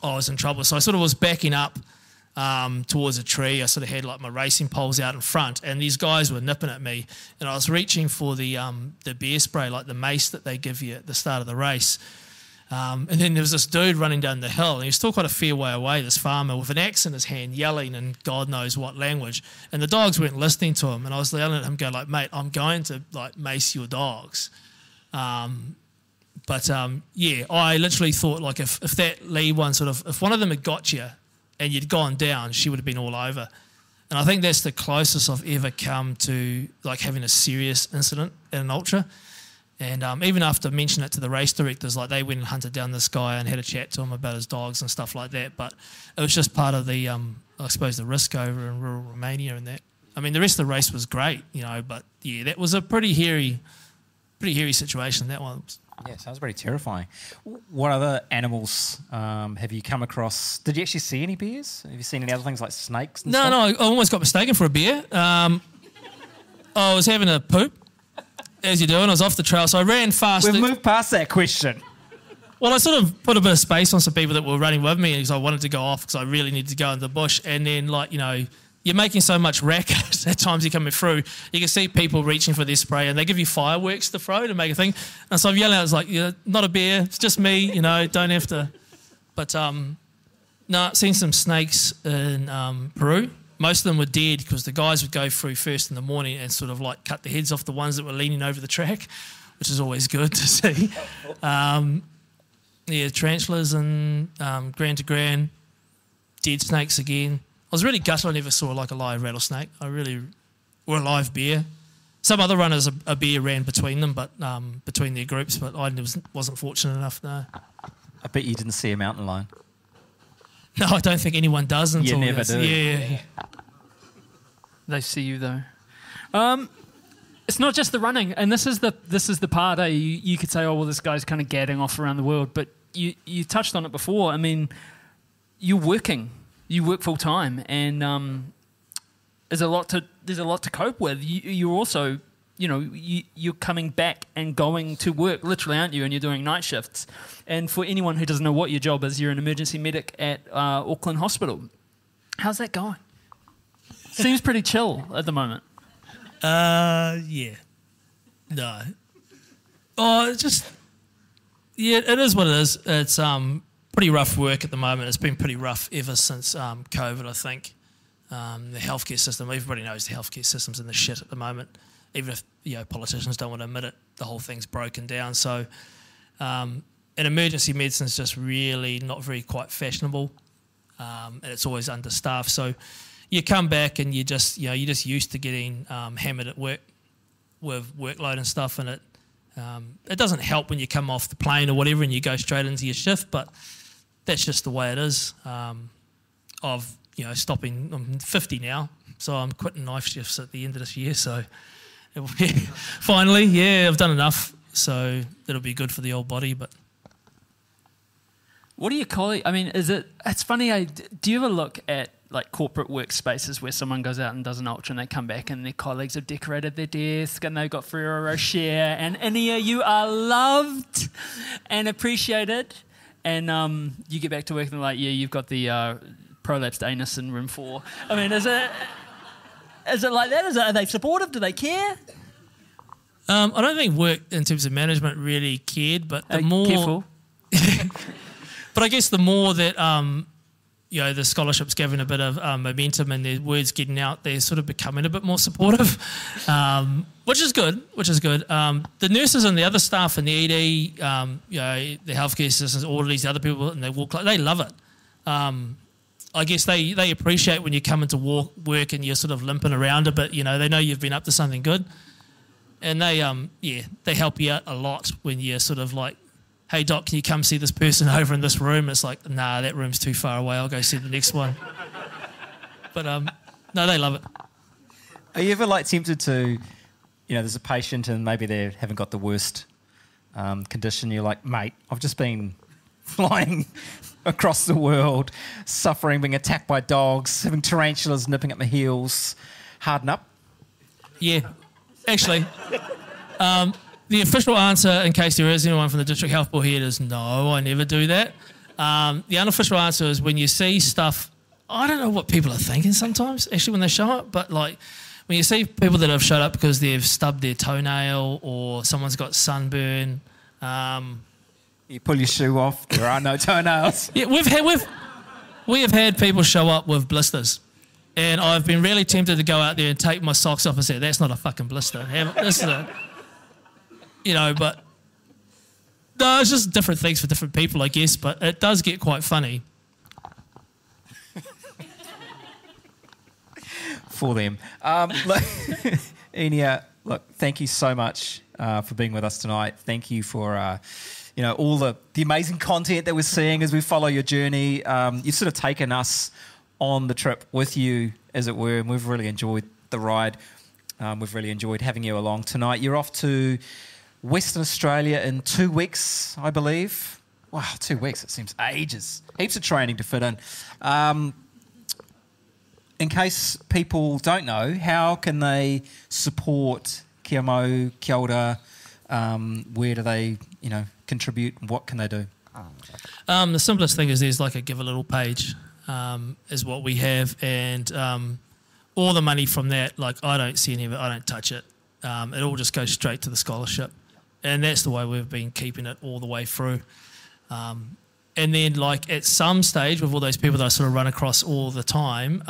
was in trouble. So I sort of was backing up towards a tree. I sort of had like my racing poles out in front, and these guys were nipping at me, and I was reaching for the bear spray, like the mace that they give you at the start of the race. And then there was this dude running down the hill, and he was still quite a fair way away, this farmer, with an axe in his hand, yelling in God knows what language. And the dogs weren't listening to him, and I was yelling at him, going like, mate, I'm going to like mace your dogs. I literally thought, like, if that lead one if one of them had got you and you'd gone down, she would have been all over. And I think that's the closest I've ever come to like having a serious incident in an ultra. And even after mentioning it to the race directors, like they went and hunted down this guy and had a chat to him about his dogs and stuff like that. But it was just part of the, I suppose, the risk over in rural Romania and that. I mean, the rest of the race was great, but yeah, that was a pretty hairy situation, that one. Yeah, sounds pretty terrifying. What other animals have you come across? Did you actually see any bears? Have you seen any other things like snakes and stuff? No, I almost got mistaken for a bear. I was having a poop, as you do, and I was off the trail, so I ran fast. We've moved past that question. Well, I sort of put a bit of space on some people that were running with me because I wanted to go off because I really needed to go into the bush. And then, you're making so much racket at times you're coming through. You can see people reaching for their spray, and they give you fireworks to throw to make a thing. And so I'm yelling out, it's like, not a bear, it's just me, don't have to. But, I've seen some snakes in Peru. Most of them were dead because the guys would go through first in the morning and sort of like cut the heads off the ones that were leaning over the track, which is always good to see. Tarantulas and grand to grand, dead snakes again. I was really gutted I never saw like a live rattlesnake. Or a live bear. Some other runners, a bear ran between them, but between their groups, but I wasn't fortunate enough, no. I bet you didn't see a mountain lion. No, I don't think anyone does until... You never do. Yeah. They see you though. It's not just the running, and this is the part. You could say, oh well, this guy's kind of gadding off around the world, but you touched on it before. I mean, you're working. You work full time, and there's a lot to cope with. You're also, you're coming back and going to work, literally, aren't you? And you're doing night shifts. And for anyone who doesn't know what your job is, you're an emergency medic at Auckland Hospital. How's that going? Seems pretty chill at the moment. Yeah. No. Oh, it's just, yeah, it is what it is. It's pretty rough work at the moment. It's been pretty rough ever since COVID, I think. The healthcare system, everybody knows the healthcare system's in the shit at the moment. Even if politicians don't want to admit it, the whole thing's broken down. So, and emergency medicine's just really not very quite fashionable, and it's always understaffed. So, you come back and you're just used to getting hammered at work with workload and stuff, and it doesn't help when you come off the plane or whatever and you go straight into your shift, but that's just the way it is. Stopping. I'm 50 now, so I'm quitting night shifts at the end of this year. So finally, I've done enough. So it'll be good for the old body. But what do you call it? I mean, it's funny. Do you ever look at like corporate workspaces where someone goes out and does an ultra and they come back and their colleagues have decorated their desk and they've got Ferrero Rocher and Inia, you are loved and appreciated, and you get back to work and they're like, yeah, you've got the prolapsed anus in room 4. I mean, is it like that? Are they supportive? Do they care? I don't think work in terms of management really cared, but the more... Careful. But I guess the more that the scholarship's given a bit of momentum and their words getting out, they're sort of becoming a bit more supportive, which is good. The nurses and the other staff and the ED, the healthcare assistants, all of these other people, and they love it. I guess they appreciate when you come into work and you're sort of limping around a bit. They know you've been up to something good, and they help you out a lot when you're sort of like, hey, Doc, can you come see this person over in this room? It's like, nah, that room's too far away. I'll go see the next one. But, no, they love it. Are you ever, tempted to, there's a patient and maybe they haven't got the worst condition. You're like, mate, I've just been flying across the world, suffering, being attacked by dogs, having tarantulas nipping at my heels. Harden up. Yeah, actually... the official answer, in case there is anyone from the District Health Board here, is no, I never do that. The unofficial answer is when you see stuff, I don't know what people are thinking sometimes, actually, when they show up, but like when you see people that have showed up because they've stubbed their toenail or someone's got sunburn. You pull your shoe off, there are no toenails. Yeah, we have had people show up with blisters. And I've been really tempted to go out there and take my socks off and say, that's not a fucking blister. This is a... but no, it's just different things for different people, I guess, but it does get quite funny. For them. Inia, look, thank you so much for being with us tonight. Thank you for, all the amazing content that we're seeing as we follow your journey. You've sort of taken us on the trip with you, as it were, and we've really enjoyed the ride. We've really enjoyed having you along tonight. You're off to Western Australia in 2 weeks, I believe. Wow, 2 weeks, it seems ages. Heaps of training to fit in. In case people don't know, how can they support Kia mau, kia ora? Where do they, contribute? What can they do? The simplest thing is there's like a Give a Little page is what we have, and all the money from that, I don't see any of it, I don't touch it. It all just goes straight to the scholarship. And that's the way we've been keeping it all the way through. And then, at some stage, with all those people that I sort of run across all the time,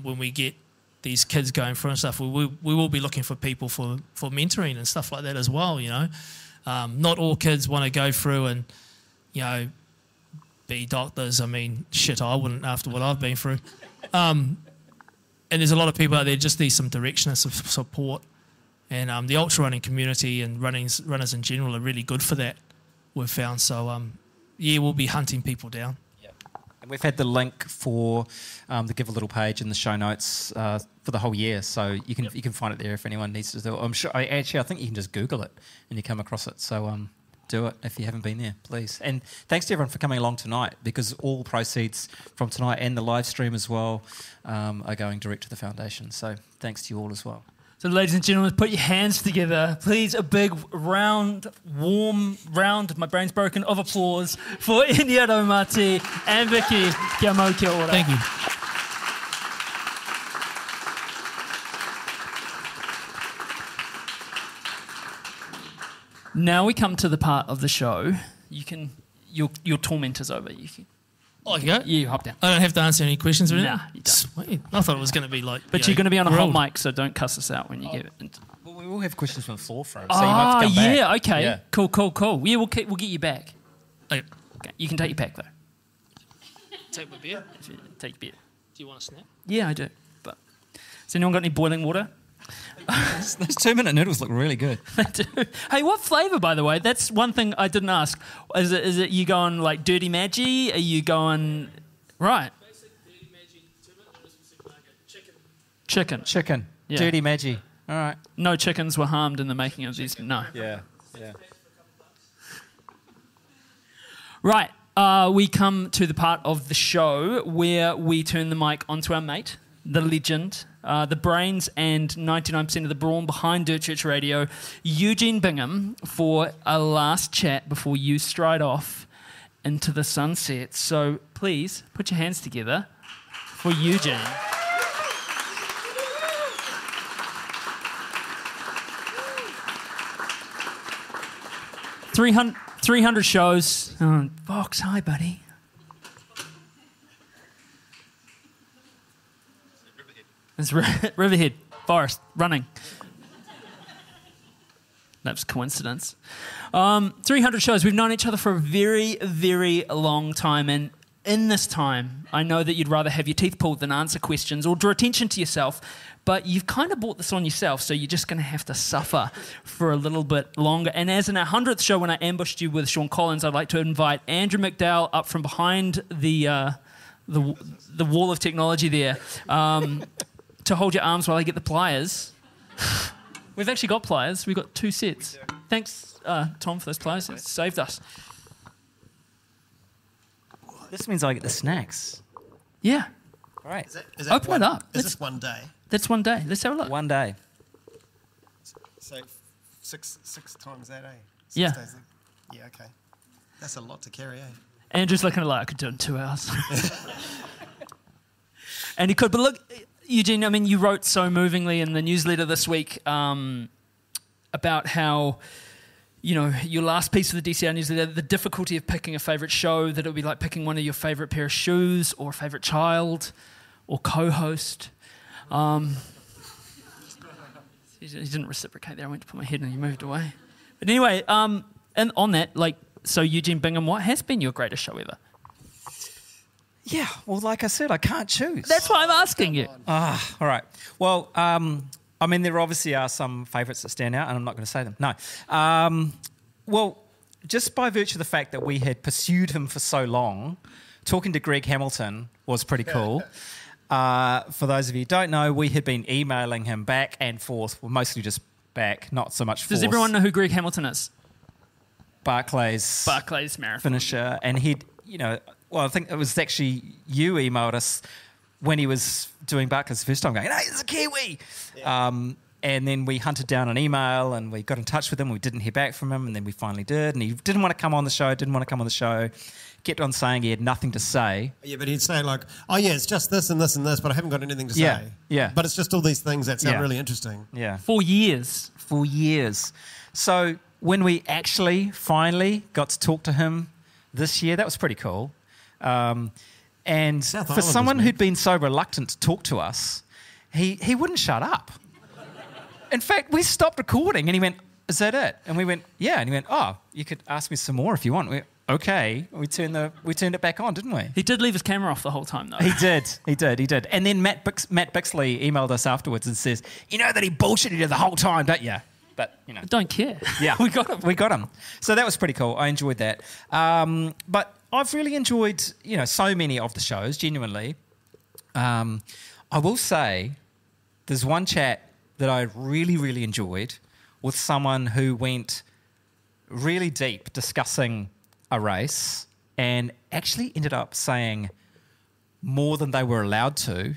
when we get these kids going through and stuff, we will be looking for people for mentoring and stuff like that as well, Not all kids want to go through and, be doctors. I mean, shit, I wouldn't after what I've been through. And there's a lot of people out there just need some direction and some support. And the ultra running community and runners in general are really good for that, we've found. So, we'll be hunting people down. Yeah. And we've had the link for the Give a Little page in the show notes for the whole year. So you can find it there if anyone needs to do it. I'm sure, I think you can just Google it and you come across it. So do it if you haven't been there, please. And thanks to everyone for coming along tonight, because all proceeds from tonight and the live stream as well are going direct to the foundation. So thanks to you all as well. So, ladies and gentlemen, put your hands together. Please, a big, round, warm round, my brain's broken, of applause for Inia Raumati and Vicky. Kia mau, kia ora. Thank you. Now we come to the part of the show. Your tormentor's over. Oh, you go? Yeah, you hop down. I don't have to answer any questions or anything? Nah, you don't. Sweet. I thought it was going to be like... But you're going to be on a hot mic, so don't cuss us out when you get it. Well, we will have questions from the floor front, so you might have to come back. Yeah, okay. Yeah. Cool. Yeah, we'll get you back. Okay. Okay, you can take your pack, though. Take my beer. Take your beer. Do you want a snack? Yeah, I do. But has anyone got any boiling water? Those 2-minute noodles look really good. They do. Hey, what flavour, by the way? That's one thing I didn't ask. Is it you going like Dirty Maggi? Are you going... Right. Basic Dirty Maggi, 2-minute noodles from supermarket. Chicken. Yeah. Dirty Maggi. All right. No chickens were harmed in the making of these. No. Yeah. Right. We come to the part of the show where we turn the mic onto our mate, the legend, the brains and 99% of the brawn behind Dirt Church Radio, Eugene Bingham, for a last chat before you stride off into the sunset. So please put your hands together for Eugene. $300 shows. Oh, Vox, hi, buddy. It's Riverhead, Forest, running. That was coincidence. 300 shows. We've known each other for a very, very long time. And in this time, I know that you'd rather have your teeth pulled than answer questions or draw attention to yourself. But you've kind of brought this on yourself, so you're just going to have to suffer for a little bit longer. And as in our 100th show, when I ambushed you with Sean Collins, I'd like to invite Andrew McDowell up from behind the wall of technology there to hold your arms while I get the pliers. We've actually got pliers. We've got 2 sets. Thanks, Tom, for those pliers. It saved us. This means I get the snacks. Yeah. All right. Is that Open it up. Is this one day? That's one day. Let's have a look. One day. So six times that, eh? Yeah. Days. Yeah, okay. That's a lot to carry, eh? Andrew's looking like I could do it in 2 hours. And he could. But look, Eugene, I mean, you wrote so movingly in the newsletter this week about how, you know, your last piece of the DCR newsletter, the difficulty of picking a favourite show, that it would be like picking one of your favourite pair of shoes or a favourite child or co-host. He didn't reciprocate there. I went to put my head and he moved away. But anyway, and on that, like, so Eugene Bingham, what has been your greatest show ever? Yeah, well, like I said, I can't choose. That's why I'm asking you. All right. Well, I mean, there obviously are some favourites that stand out, and I'm not going to say them. No. Well, just by virtue of the fact that we had pursued him for so long, talking to Greg Hamilton was pretty cool. For those of you who don't know, we had been emailing him back and forth, well, mostly just back, not so much forth. Does everyone know who Greg Hamilton is? Barclays marathon finisher. And he'd, you know, well, I think it was actually you emailed us when he was doing Barclays the first time, going, hey, there's a Kiwi! Yeah. And then we hunted down an email and we got in touch with him. We didn't hear back from him, and then we finally did. And he didn't want to come on the show, kept on saying he had nothing to say. Yeah, but he'd say like, oh yeah, it's just this and this and this, but I haven't got anything to say. Yeah. But it's just all these things that sound really interesting. Yeah. 4 years. 4 years. So when we actually finally got to talk to him this year, that was pretty cool. And South for Islanders, someone man. who'd been so reluctant to talk to us, he wouldn't shut up. In fact, we stopped recording and he went, is that it? And we went, yeah. And he went, oh, you could ask me some more if you want. We went, okay. We turned it back on, didn't we? He did leave his camera off the whole time, though. He did. And then Matt Bixley emailed us afterwards and says, you know that he bullshitted you the whole time, don't you? But, you know. Don't care. Yeah. We got him. So that was pretty cool. I enjoyed that. But I've really enjoyed, you know, so many of the shows, genuinely. I will say there's one chat that I really, really enjoyed with someone who went really deep discussing a race and actually ended up saying more than they were allowed to.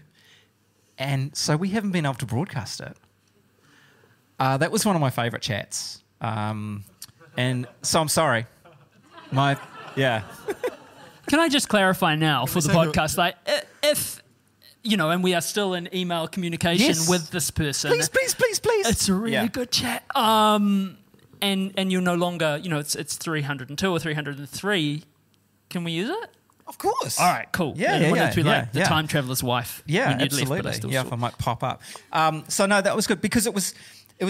And so we haven't been able to broadcast it. That was one of my favourite chats. And so I'm sorry. Can I just clarify now for the podcast, like, if, you know, and we are still in email communication with this person. Please. It's a really good chat. And and you're no longer, it's 302 or 303. Can we use it? Of course. All right, cool. Yeah, I wanted to be like the yeah. time traveler's wife. Yeah, when you'd absolutely. Left, but I still Yeah, saw. if I might pop up. So no, that was good because it was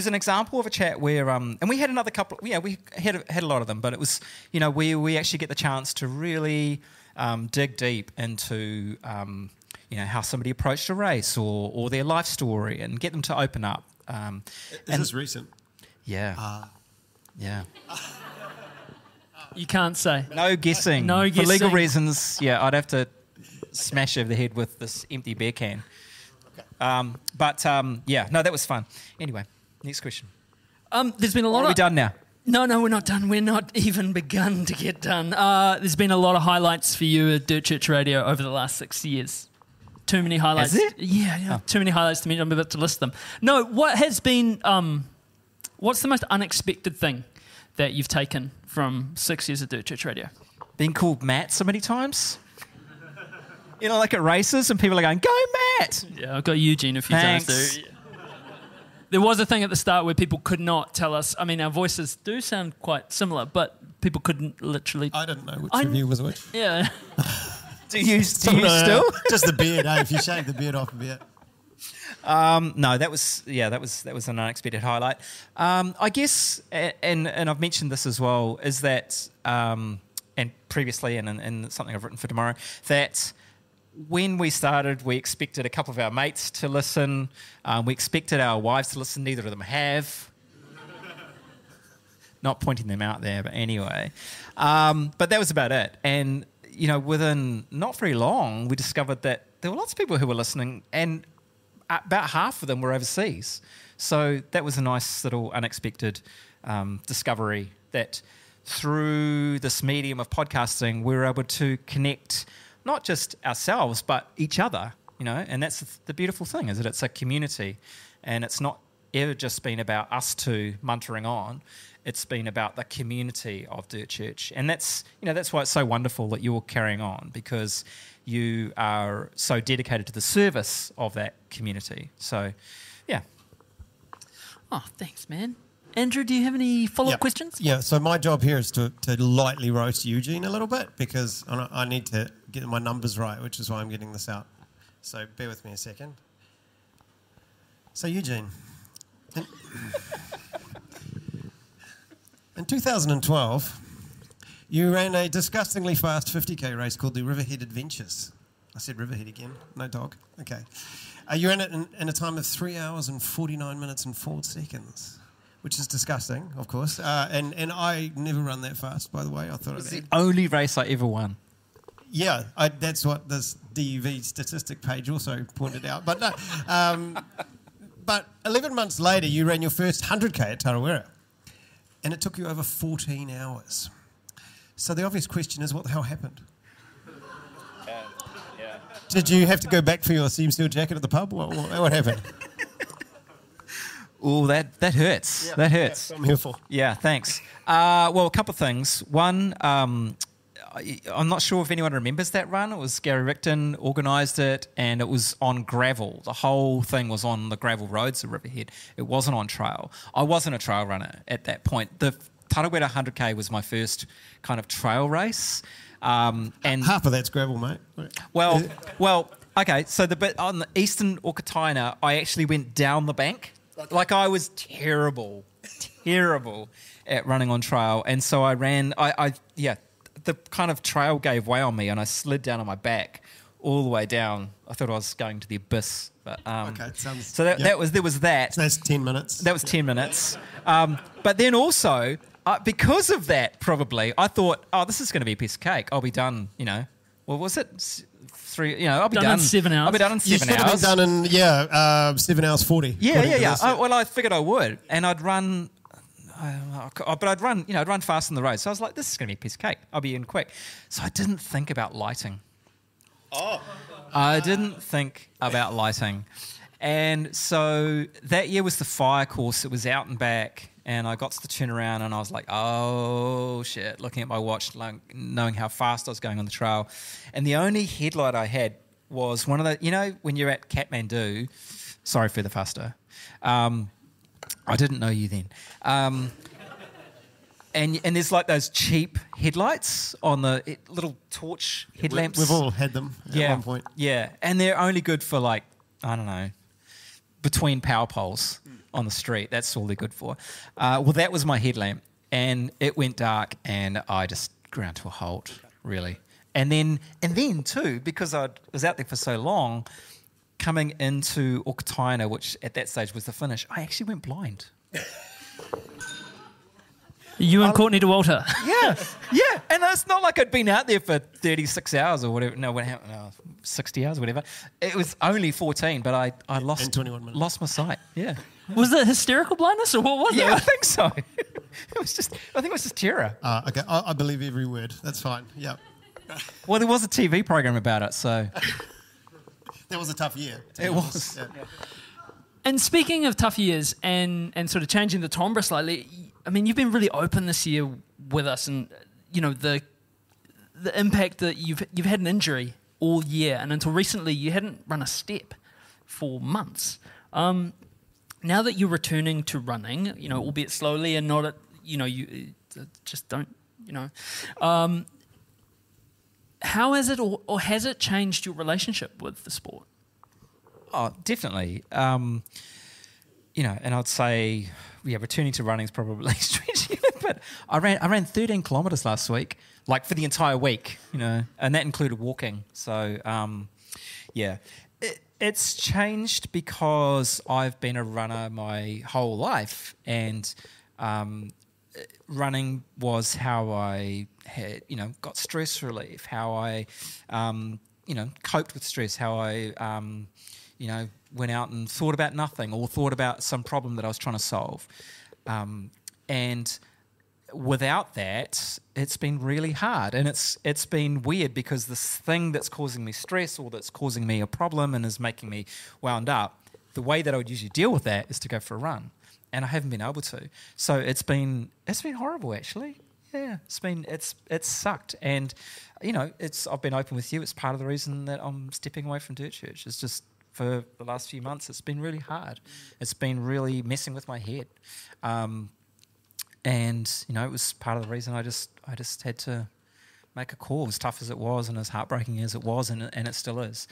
an example of a chat where, and we had another couple. Yeah, we had a lot of them, but it was, we actually get the chance to really dig deep into, how somebody approached a race or their life story and get them to open up. Is this recent? Yeah. Yeah. You can't say. No guessing. No For legal guessing. reasons, yeah, I'd have to smash over the head with this empty beer can. No, that was fun. Anyway, next question. There's been a lot Are of... we done now? No, we're not done. We're not even begun to get done. There's been a lot of highlights for you at Dirt Church Radio over the last 6 years. Too many highlights. Has it? Yeah. Too many highlights to me. I'm about to list them. No, what has been... what's the most unexpected thing that you've taken from 6 years at Dirt Church Radio? Being called Matt so many times? Like at races and people are going, go Matt! Yeah, I've got Eugene a few times Thanks. too. Yeah. There was a thing at the start where people could not tell us. I mean, our voices do sound quite similar, but people couldn't literally... I don't know which of you was which. Yeah. Do you still? Just the beard, If you shave the beard off a bit. No, that was an unexpected highlight. I guess, and I've mentioned this as well, is that, and previously, and something I've written for tomorrow, that when we started, we expected a couple of our mates to listen. We expected our wives to listen. Neither of them have. Not pointing them out there, but anyway. But that was about it. And, within not very long, we discovered that there were lots of people who were listening, and about half of them were overseas. So that was a nice little unexpected discovery that through this medium of podcasting, we were able to connect not just ourselves, but each other, and that's the beautiful thing, is that it's a community, and it's not ever just been about us two muntering on. It's been about the community of Dirt Church, and that's why it's so wonderful that you're carrying on, because you are so dedicated to the service of that community. So, yeah. Oh, thanks, man. Andrew, do you have any follow-up questions? Yeah, so my job here is to lightly roast Eugene a little bit because I need to get my numbers right, which is why I'm getting this out. So bear with me a second. So Eugene, in 2012, you ran a disgustingly fast 50k race called the Riverhead Adventures. I said Riverhead again, no dog. Okay. You ran it in a time of 3 hours and 49 minutes and 4 seconds. Which is disgusting, of course. And I never run that fast, by the way. I thought It's the only race I ever won. Yeah, that's what this DUV statistic page also pointed out. But no, but 11 months later, you ran your first 100k at Tarawera. And it took you over 14 hours. So the obvious question is, what the hell happened? Yeah. Did you have to go back for your seam steel jacket at the pub? What happened? Oh, that hurts. Yeah, that hurts. I'm here for. Yeah, thanks. Well, a couple of things. One, I'm not sure if anyone remembers that run. It was Gary Rickton organised it, and it was on gravel. The whole thing was on the gravel roads of Riverhead. It wasn't on trail. I wasn't a trail runner at that point. The Tarawera 100k was my first kind of trail race. And half of that's gravel, mate. Well, okay. So the bit on the eastern Okataina, I actually went down the bank. Like I was terrible at running on trail, and so I ran. The kind of trail gave way on me, and I slid down on my back all the way down. I thought I was going to the abyss, but okay, sounds, so there was that. So that's 10 minutes. That was 10 minutes. But then also because of that, probably I thought, oh, this is going to be a piece of cake. I'll be done. What was it? 3. I'll be done in 7 hours. I'll be done in 7 hours. You should have been done in 7 hours 40. Yeah. I figured I would, and I'd run. But I'd run fast on the road. So I was like, this is going to be a piece of cake. I'll be in quick. So I didn't think about lighting. I didn't think about lighting. And so that year was the fire course. It was out and back. And I got to the turnaround and I was like, oh, shit, looking at my watch, like, knowing how fast I was going on the trail. And the only headlight I had was one of the, when you're at Kathmandu, sorry, further faster. I didn't know you then. and there's like those cheap headlights on the little torch headlamps. We've all had them at one point. Yeah, and they're only good for like, I don't know, between power poles on the street. That's all they're good for. Well, that was my headlamp, and it went dark, and I just ground to a halt, really. And then too, because I was out there for so long, coming into Okataina, which at that stage was the finish, I actually went blind. You and Courtney DeWalter. Yeah. And it's not like I'd been out there for 36 hours or whatever. No, 60 hours, whatever. It was only 14, but I lost, 21 minutes. Lost my sight. Yeah. Was it hysterical blindness or what was it? Yeah, I think so. I think it was just terror. Okay, I believe every word. That's fine. Yep. Well, there was a TV program about it, so. That was a tough year. It was. Yeah. And speaking of tough years and sort of changing the timbre slightly, I mean, you've been really open this year with us, and you know the impact that you've had an injury all year, and until recently you hadn't run a step for months. Now that you're returning to running, you know, albeit slowly and not at, you know, you just don't, you know. How has it or has it changed your relationship with the sport? Oh, definitely. You know, and I'd say, yeah, returning to running is probably stretching it, but I ran 13 kilometres last week, like for the entire week, you know, and that included walking. So, yeah, it's changed because I've been a runner my whole life, and running was how I had, you know, got stress relief, how I, you know, coped with stress, how I, you know, went out and thought about nothing or thought about some problem that I was trying to solve. And without that, it's been really hard. And it's been weird because this thing that's causing me stress or that's causing me a problem and is making me wound up, the way that I would usually deal with that is to go for a run. And I haven't been able to. So it's been horrible, actually. Yeah, it's sucked. And, you know, I've been open with you. It's part of the reason that I'm stepping away from Dirt Church. It's just, for the last few months, it's been really hard. It's been really messing with my head. And, you know, it was part of the reason I just had to make a call, as tough as it was and as heartbreaking as it was, and it still is.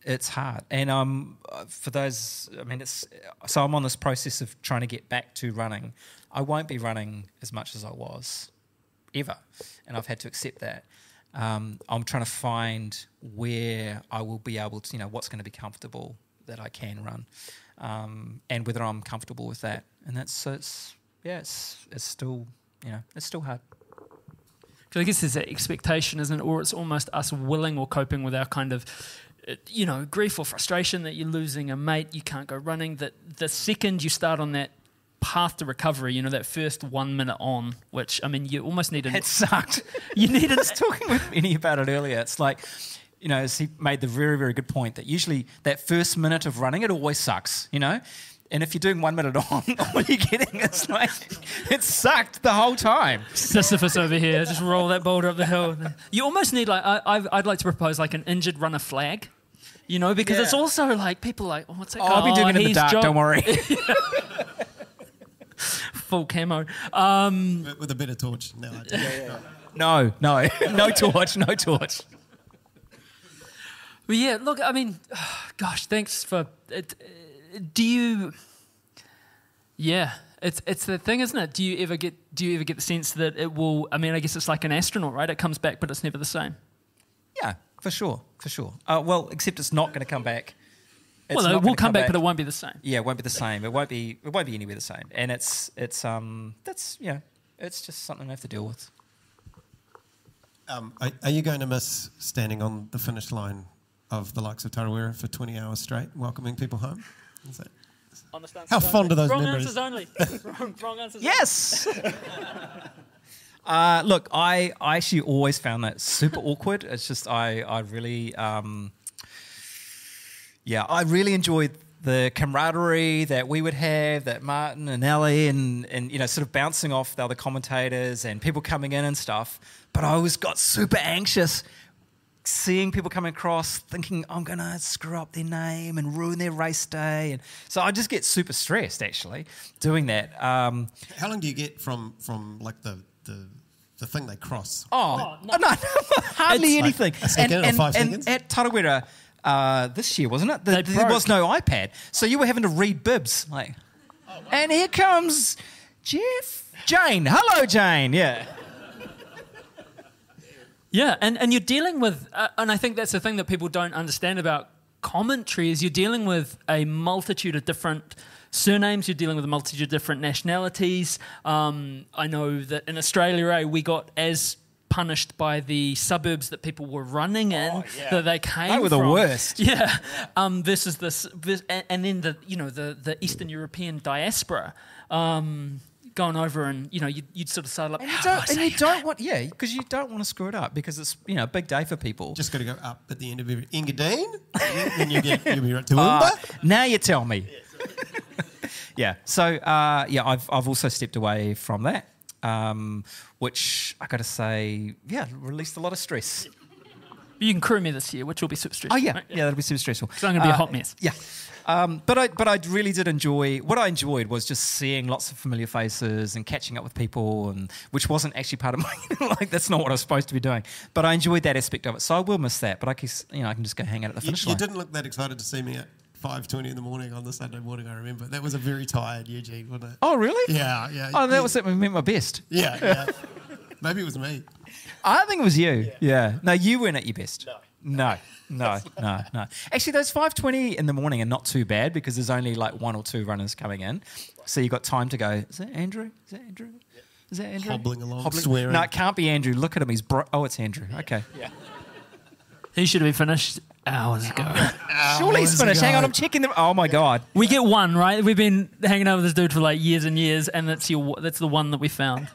It's hard. And for those, I mean, so I'm on this process of trying to get back to running. I won't be running as much as I was, ever. And I've had to accept that. I'm trying to find where I will be able to, you know, what's going to be comfortable that I can run, and whether I'm comfortable with that. And it's still, you know, it's still hard. Because I guess there's that expectation, isn't it? Or it's almost us willing or coping with our kind of, you know, grief or frustration that you're losing a mate, you can't go running, that the second you start on that path to recovery, you know, that first 1 minute on, which, I mean, you almost need It sucked. You need I was talking with Minnie about it earlier. It's like, you know, he made the very, very good point that usually that first minute of running, it always sucks, you know? And if you're doing 1 minute on, all you're getting is like, it sucked the whole time. Sisyphus over here, just roll that boulder up the hill. You almost need, like, I'd like to propose like an injured runner flag, you know, because it's also like, people like, oh, what's that guy? I'll be doing it in the dark, don't worry. Full camo. With a bit of torch. No, I don't. No torch. Well, yeah, look, I mean, gosh, thanks for it. It's the thing, isn't it? Do you ever get the sense that it will? I mean, I guess it's like an astronaut, right? It comes back, but it's never the same. Yeah, for sure. Well, except it's not going to come back. It will come back, but it won't be the same. Yeah, it won't be the same. It won't be anywhere the same. And it's just something I have to deal with. Are you going to miss standing on the finish line of the likes of Tarawera for 20 hours straight, welcoming people home? Is that, how fond are those memories? Wrong answers only. Wrong answers. Yes. Look, I actually always found that super awkward. It's just I really enjoyed the camaraderie that we would have, that Martin and Ellie and you know, sort of bouncing off the other commentators and people coming in and stuff. But I always got super anxious seeing people coming across thinking I'm going to screw up their name and ruin their race day. And so I just get super stressed, actually, doing that. How long do you get from like the thing they cross? No, hardly anything. Like a second or 5 seconds? And at Tarawera this year, wasn't it? There broke. was no iPad. So you were having to read bibs. And here comes Jane. Hello, Jane. Yeah. Yeah, and you're dealing with, and I think that's the thing that people don't understand about commentary is you're dealing with a multitude of different surnames, you're dealing with a multitude of different nationalities. I know that in Australia, we got as punished by the suburbs that people were running in that they came from. They were the worst. Yeah, versus this, and then the Eastern European diaspora. Going over and you'd sort of start like, because you don't want to screw it up because it's a big day for people. Just got to go up at the end of every Engadine, and you'll be right to Toowoomba. Now you tell me. Yeah. So I've also stepped away from that, which I got to say, released a lot of stress. You can crew me this year, which will be super stressful. Oh yeah, right? that'll be super stressful. So I'm going to be a hot mess. Yeah. But I really did enjoy. What I enjoyed was just seeing lots of familiar faces and catching up with people, and which wasn't actually part of my that's not what I was supposed to be doing. But I enjoyed that aspect of it, so I will miss that. But I guess I can just go hang out at the finish line. You didn't look that excited to see me at 5:20 in the morning on the Sunday morning. I remember that was a very tired Eugene, wasn't it? Oh really? Yeah. Oh, that was it. We meant my best. Yeah. Maybe it was me. I think it was you. Yeah. No, you weren't at your best. No. Actually, those 5:20 in the morning are not too bad because there's only like 1 or 2 runners coming in. So you got time to go, is that Andrew? Is that Andrew? Hobbling along, swearing. No, it can't be Andrew. Look at him. It's Andrew. Okay. Yeah. He should have been finished hours ago. Surely he's finished. Hang on, I'm checking them. Oh, my God. We get one, right? We've been hanging out with this dude for like years and years, and that's the one that we found,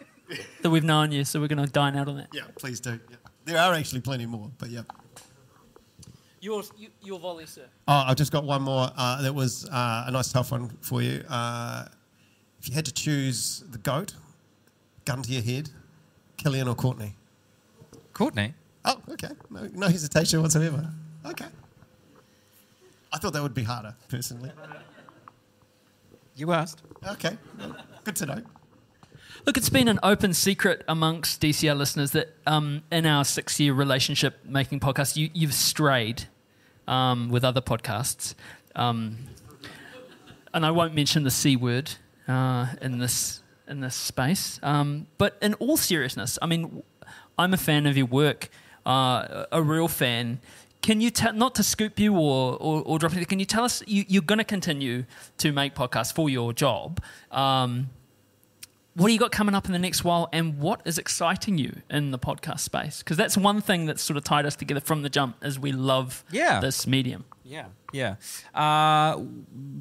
that we've known you, so we're going to dine out on that. Yeah, please do. Yeah. There are actually plenty more, but yeah. Your volley, sir. Oh, I've just got one more. That was a nice tough one for you. If you had to choose the GOAT, gun to your head, Killian or Courtney? Courtney? Oh, okay. No hesitation whatsoever. Okay. I thought that would be harder, personally. You asked. Okay. Well, good to know. Look, it's been an open secret amongst DCR listeners that in our 6-year relationship making podcast, you've strayed with other podcasts. And I won't mention the C word in this space. But in all seriousness, I mean, I'm a fan of your work, a real fan. Can you not to scoop you or drop anything? Can you tell us you're going to continue to make podcasts for your job? What do you got coming up in the next while, and what is exciting you in the podcast space? Because that's one thing that's sort of tied us together from the jump, is we love this medium. Yeah.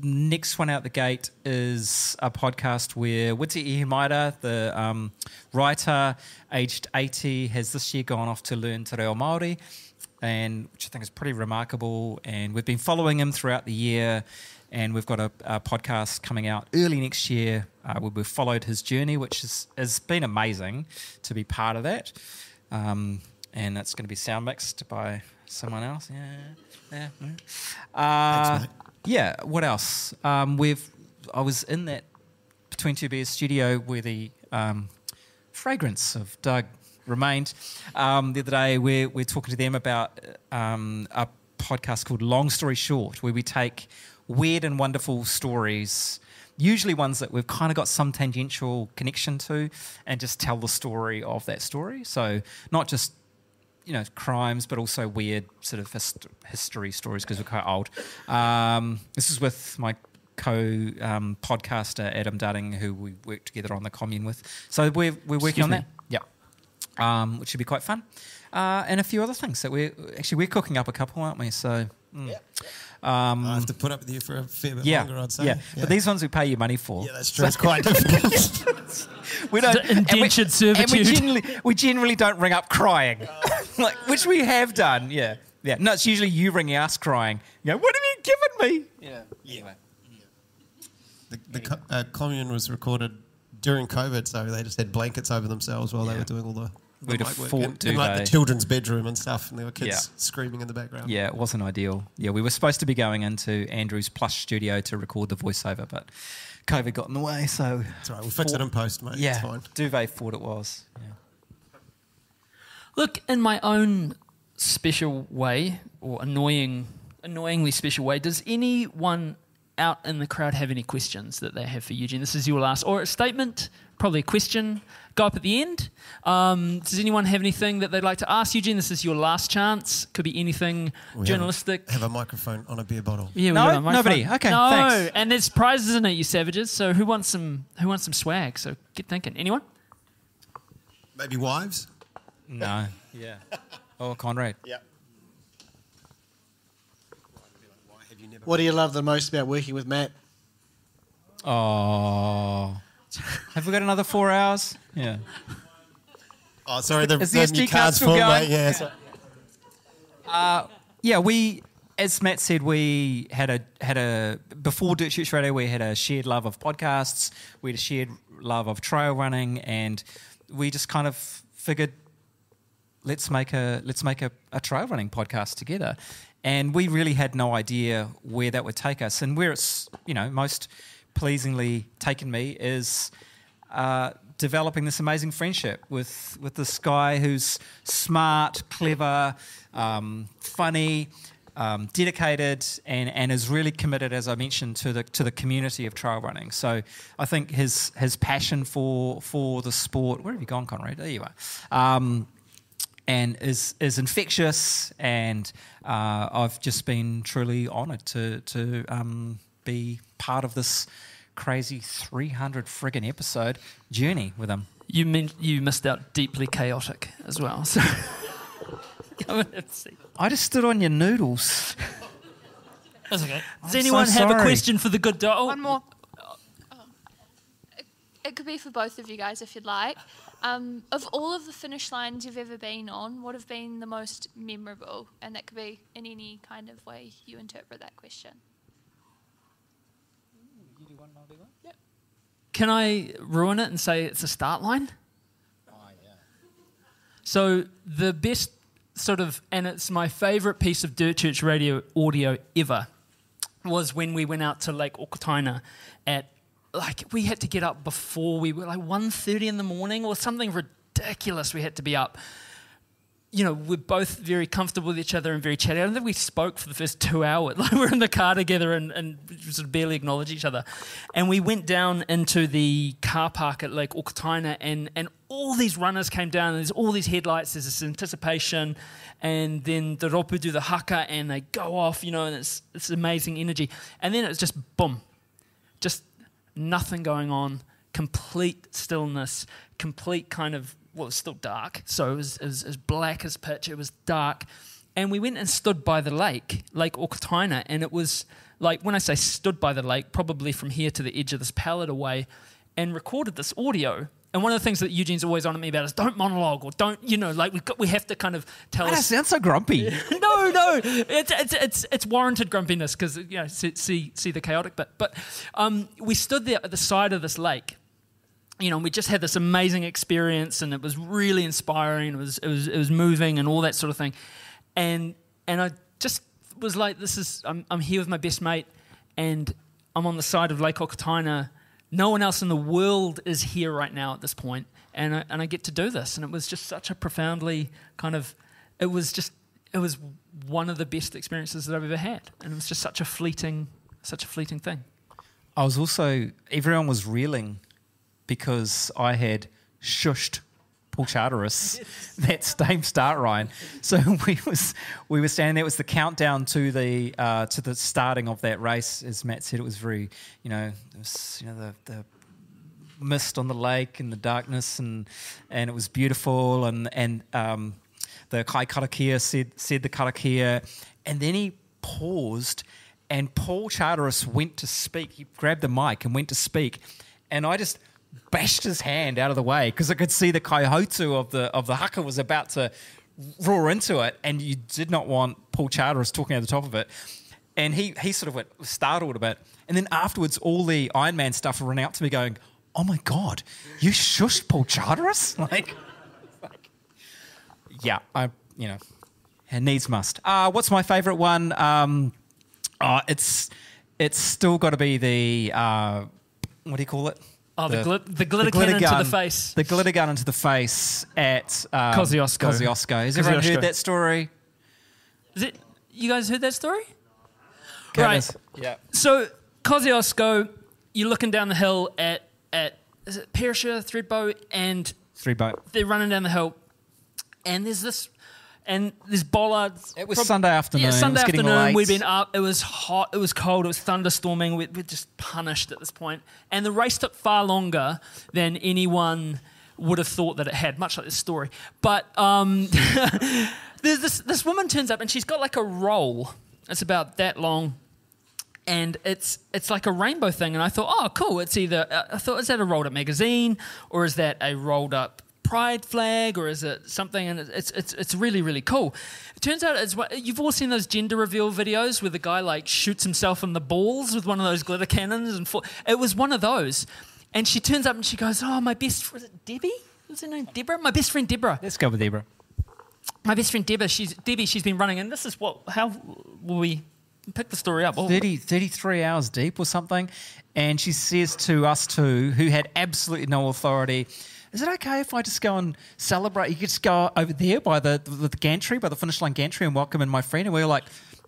Next one out the gate is a podcast where Witi Ihimaira, the writer, aged 80, has this year gone off to learn te reo Māori, and which I think is pretty remarkable. And we've been following him throughout the year. And we've got a podcast coming out early next year where we've followed his journey, which has been amazing to be part of that. And it's going to be sound mixed by someone else. Yeah. Thanks, mate. Yeah, what else? I was in that Between Two Beers studio where the fragrance of Doug remained the other day. We're talking to them about a podcast called Long Story Short, where we take weird and wonderful stories, usually ones that we've kind of got some tangential connection to, and just tell the story of that story. So not just, crimes, but also weird sort of history stories because we're quite old. This is with my co-podcaster, Adam Dudding, who we work together on the commune with. So we're working on that. Yeah. Which should be quite fun. And a few other things that we're cooking up a couple, aren't we? So I have to put up with you for a fair bit longer, I'd say. Yeah, but these ones we pay you money for. Yeah, that's true. It's quite difficult. We don't indentured servitude. And we generally don't ring up crying, which we have done. Yeah. No, it's usually you ringing us crying. You go, what have you given me? Yeah. The commune was recorded during COVID, so they just had blankets over themselves while they were doing all the We'd have fought in like the Duvet. children's bedroom and stuff, and there were kids screaming in the background. Yeah, it wasn't ideal. Yeah, we were supposed to be going into Andrew's plush studio to record the voiceover, but COVID got in the way, so... It's all right, we'll fix it in post, mate. Yeah, It's fine. Duvet thought it was. Yeah. Look, in my own special way, or annoyingly special way, does anyone out in the crowd have any questions that they have for Eugene? This is your last, or a statement, probably a question. Go up at the end. Does anyone have anything that they'd like to ask Eugene? This is your last chance. Could be anything journalistic. Have a microphone on a beer bottle. Yeah, No? Nobody? Okay, no, thanks. and there's prizes in it, you savages. So who wants some swag? So get thinking. Anyone? Maybe wives? No. Yeah. Oh, Conrad. Yeah. What do you love the most about working with Matt? Oh. Have we got another 4 hours? Yeah. Oh, sorry, Is the SD card still full, going? mate. Yeah. So, Yeah, we, as Matt said, we had a before Dirt Church Radio, we had a shared love of podcasts, we had a shared love of trail running, and we just kind of figured, let's make a trail running podcast together. And we really had no idea where that would take us. And where it's, most pleasingly taken me is developing this amazing friendship with this guy who's smart, clever, funny, dedicated, and is really committed, as I mentioned, to the community of trail running. So I think his passion for the sport. Where have you gone, Conrad? There you are. And is infectious, and I've just been truly honoured to be part of this crazy 300 friggin' episode journey with him. You missed out deeply chaotic as well. So come and have a seat. I just stood on your noodles. That's okay. Does I'm anyone so have a sorry. question for the good dog? One more. It could be for both of you guys if you'd like. Of all of the finish lines you've ever been on, what have been the most memorable? And that could be in any kind of way you interpret that question. Yep. Can I ruin it and say it's a start line? Oh, yeah. So the best sort of, and it's my favourite piece of Dirt Church Radio audio ever, was when we went out to Lake Okataina at, we had to get up before we were 1:30 in the morning or something ridiculous. We had to be up. We're both very comfortable with each other and very chatty. I don't think we spoke for the first 2 hours. We're in the car together and sort of barely acknowledge each other. And we went down into the car park at Lake Okataina, and all these runners came down, and there's all these headlights, there's this anticipation, and then the ropu do the haka, and they go off, and it's amazing energy. And then it was just boom, just nothing going on, complete stillness, complete kind of, well, it was still dark, so it was as black as pitch, it was dark. And we went and stood by the Lake Okataina, and it was when I say stood by the lake, probably from here to the edge of this pallet away, and recorded this audio. And one of the things that Eugene's always on at me about is don't monologue, or don't, we have to kind of tell That us. sounds so grumpy. No, it's warranted grumpiness because see the chaotic bit. But we stood there at the side of this lake, and we just had this amazing experience, and it was really inspiring. It was moving and all that sort of thing, and I just was like, I'm here with my best mate, and I'm on the side of Lake Okataina. No one else in the world is here right now at this point, and I get to do this, and it was just such a profoundly kind of, it was one of the best experiences that I've ever had, and it was just such a fleeting thing. I was also, everyone was reeling because I had shushed Paul Charteris that same start line. So we were standing there. It was the countdown to the starting of that race. As Matt said, it was very, it was, the mist on the lake and the darkness, and it was beautiful. And the kai karakia said the karakia, and then he paused, and Paul Charteris went to speak. He grabbed the mic and went to speak, and I just bashed his hand out of the way because I could see the kaihotu of the haka was about to roar into it, and you did not want Paul Charteris talking at the top of it. And he sort of went startled a bit. And then afterwards, all the Ironman stuff were running out to me going, "Oh my God, you shushed Paul Charteris?" yeah, it needs must. What's my favourite one? It's still got to be the what do you call it? Oh, the glitter cannon to the face. The glitter gun into the face at Kosciuszko. Has everyone heard that story? Is it? You guys heard that story? Okay, right. Yeah. So Kosciuszko, you're looking down the hill at is it Perisher, Threadbow, and they're running down the hill, and there's bollards. It was Sunday afternoon. Yeah, Sunday it was afternoon. We'd been up. It was hot. It was cold. It was thunderstorming. We're just punished at this point. And the race took far longer than anyone would have thought that it had, much like this story. But there's this woman turns up and she's got like a roll. It's about that long. And it's like a rainbow thing. And I thought, oh, cool. It's either, is that a rolled up magazine or is that a rolled up pride flag or is it something? And it's really, really cool. It turns out you've all seen those gender reveal videos where the guy like shoots himself in the balls with one of those glitter cannons. It was one of those. And she turns up and she goes, oh, was it Debbie? Was her name Deborah? My best friend Deborah. Let's go with Deborah. My best friend Deborah, she's been running, and this is how will we pick the story up? 33 hours deep or something. And she says to us two, who had absolutely no authority, is it okay if I just go and celebrate? You could just go over there by the gantry, by the finish line gantry and welcome in my friend. And we were like,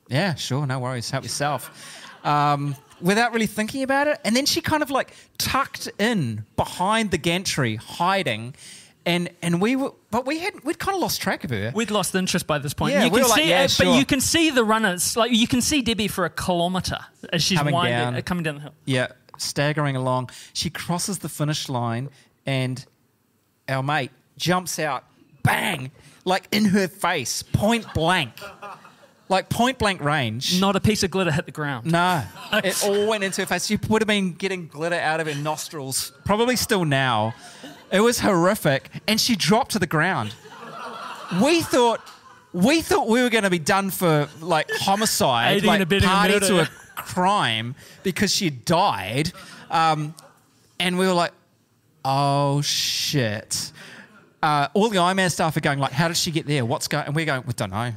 yeah, sure, no worries, help yourself. Without really thinking about it. And then she kind of like tucked in behind the gantry, hiding. And we'd kind of lost track of her. We'd lost interest by this point. Yeah, you can see it, sure. But you can see the runners. Like you can see Debbie for a kilometre as she's coming down the hill. Yeah, staggering along. She crosses the finish line, and our mate jumps out, bang, like in her face, point blank. Like point blank range. Not a piece of glitter hit the ground. No, it all went into her face. She would have been getting glitter out of her nostrils, probably still now. It was horrific, and she dropped to the ground. We thought we were going to be done for like homicide, Aiding like and abetting party murder. to a crime because she died, and we were like, oh shit. All the Iron Man staff are going like, how did she get there? What's going? And we're going, we don't know.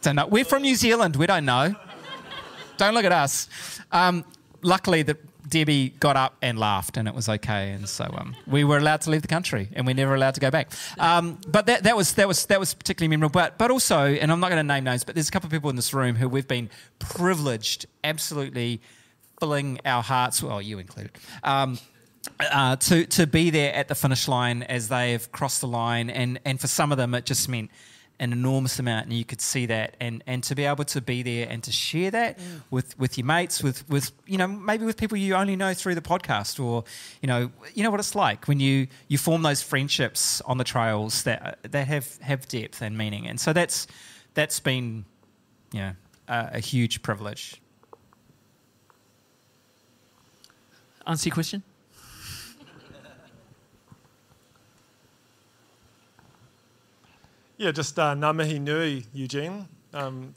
Don't know. We're from New Zealand. We don't know. Don't look at us. Luckily, Debbie got up and laughed, and it was okay. And so we were allowed to leave the country, and we're never allowed to go back. But that was particularly memorable. But also, and I'm not going to name names, but there's a couple of people in this room who we've been privileged, absolutely filling our hearts, well, you included, to be there at the finish line as they have crossed the line, and for some of them it just meant an enormous amount, and you could see that, and to be able to be there and to share that with your mates, with maybe with people you only know through the podcast, or you know what it's like when you form those friendships on the trails that have depth and meaning, and so that's been a huge privilege. Answer your question. Yeah, just ngā mihi nui, Eugene.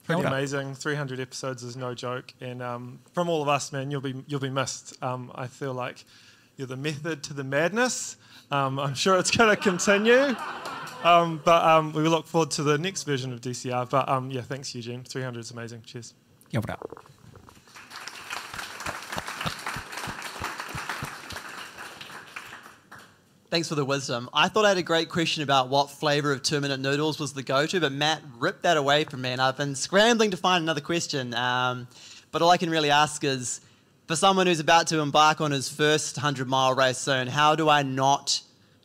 Pretty amazing. 300 episodes is no joke, and from all of us, man, you'll be missed. I feel like you're the method to the madness. I'm sure it's going to continue, but we look forward to the next version of DCR. But yeah, thanks, Eugene. 300 is amazing. Cheers. Yeah, what up? Thanks for the wisdom. I thought I had a great question about what flavour of 2-minute noodles was the go-to, but Matt ripped that away from me, and I've been scrambling to find another question. But all I can really ask is, for someone who's about to embark on his first 100-mile race soon, how do I not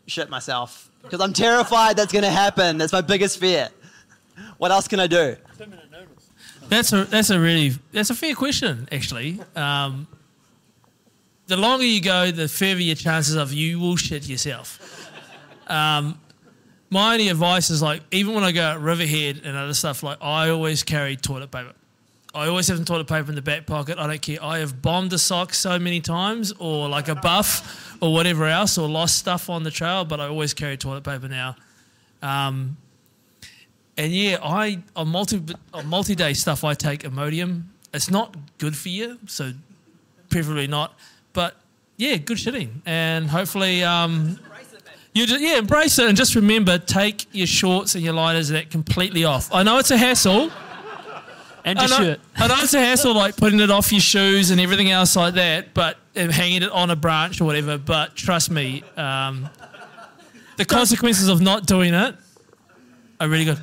shit myself? Because I'm terrified that's going to happen. That's my biggest fear. What else can I do? 2-minute noodles. That's a fair question, actually. The longer you go, the further your chances of you will shit yourself. My only advice is, like, even when I go at Riverhead and other stuff, like, I always carry toilet paper. I always have some toilet paper in the back pocket. I don't care. I have bombed a sock so many times, or like a buff or whatever else, or lost stuff on the trail, but I always carry toilet paper now. And yeah, on multi-day stuff, I take Imodium. It's not good for you, so preferably not. But yeah, good shitting, and hopefully, embrace it and just remember, take your shorts and your liners and that completely off. I know it's a hassle. And your shirt. I know it's a hassle, like putting it off your shoes and everything else like that, but and hanging it on a branch or whatever. But trust me, the consequences of not doing it are really good.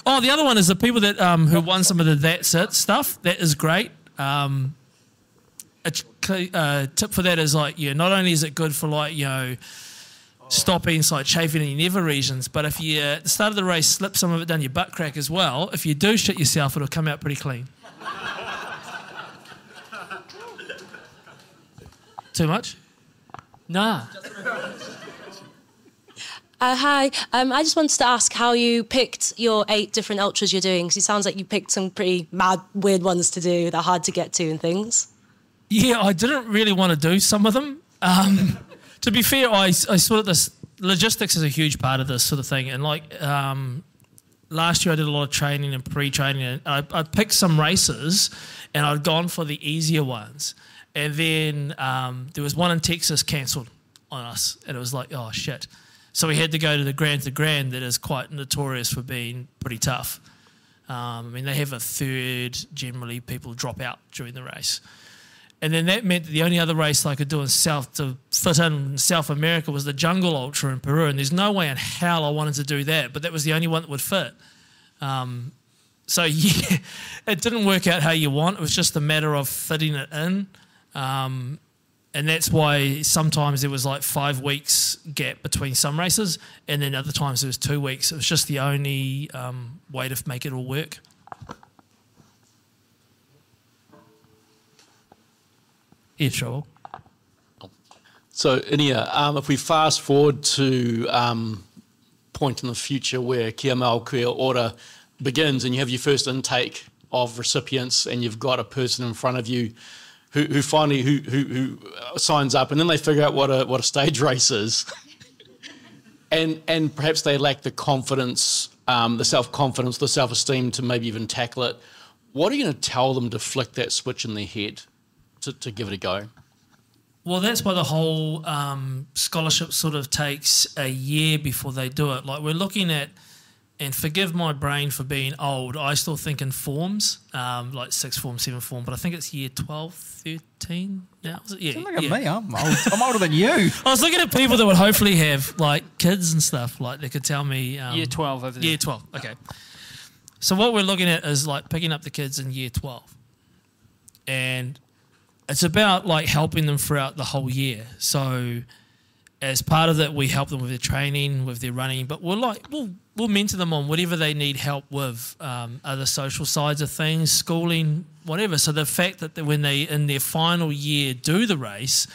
Oh, the other one is the people that who won some of the That's It stuff. That is great. A tip for that is like, not only is it good for like, stopping like chafing in your nether regions, but if you at the start of the race slip some of it down your butt crack as well, if you do shit yourself, it'll come out pretty clean. Too much? Nah. Hi, I just wanted to ask how you picked your 8 different ultras you're doing, because it sounds like you picked some pretty mad, weird ones to do that are hard to get to and things. Yeah, I didn't really want to do some of them. To be fair, I sort of this logistics is a huge part of this sort of thing, and like last year I did a lot of training and pre-training, and I picked some races, and I'd gone for the easier ones, and then there was one in Texas cancelled on us, and it was like, oh shit, so we had to go to the Grand that is quite notorious for being pretty tough. I mean, they have a third generally people drop out during the race. And then that meant that the only other race I could do to fit in South America was the Jungle Ultra in Peru, and there's no way in hell I wanted to do that, but that was the only one that would fit. So yeah, it didn't work out how you want. It was just a matter of fitting it in, and that's why sometimes there was like 5 weeks gap between some races, and then other times there was 2 weeks. It was just the only way to make it all work. Yeah, trouble. So, Inia, if we fast forward to point in the future where Kia Mau Kia Ora begins and you have your first intake of recipients and you've got a person in front of you who finally who signs up, and then they figure out what a stage race is, and perhaps they lack the confidence, the self-confidence, the self-esteem to maybe even tackle it. What are you going to tell them to flick that switch in their head to give it a go? Well, that's why the whole scholarship sort of takes a year before they do it. Like we're looking at, and forgive my brain for being old, I still think in forms, like 6th form, 7th form, but I think it's year 12, 13 now. Is it? Yeah, Look at me, I'm old. I'm older than you. I was looking at people that would hopefully have like kids and stuff, like they could tell me. Year 12 over there. Year 12, okay. So what we're looking at is like picking up the kids in year 12. And it's about like helping them throughout the whole year. So as part of that, we help them with their training, with their running, but we'll mentor them on whatever they need help with, other social sides of things, schooling, whatever. So the fact that when they in their final year do the race,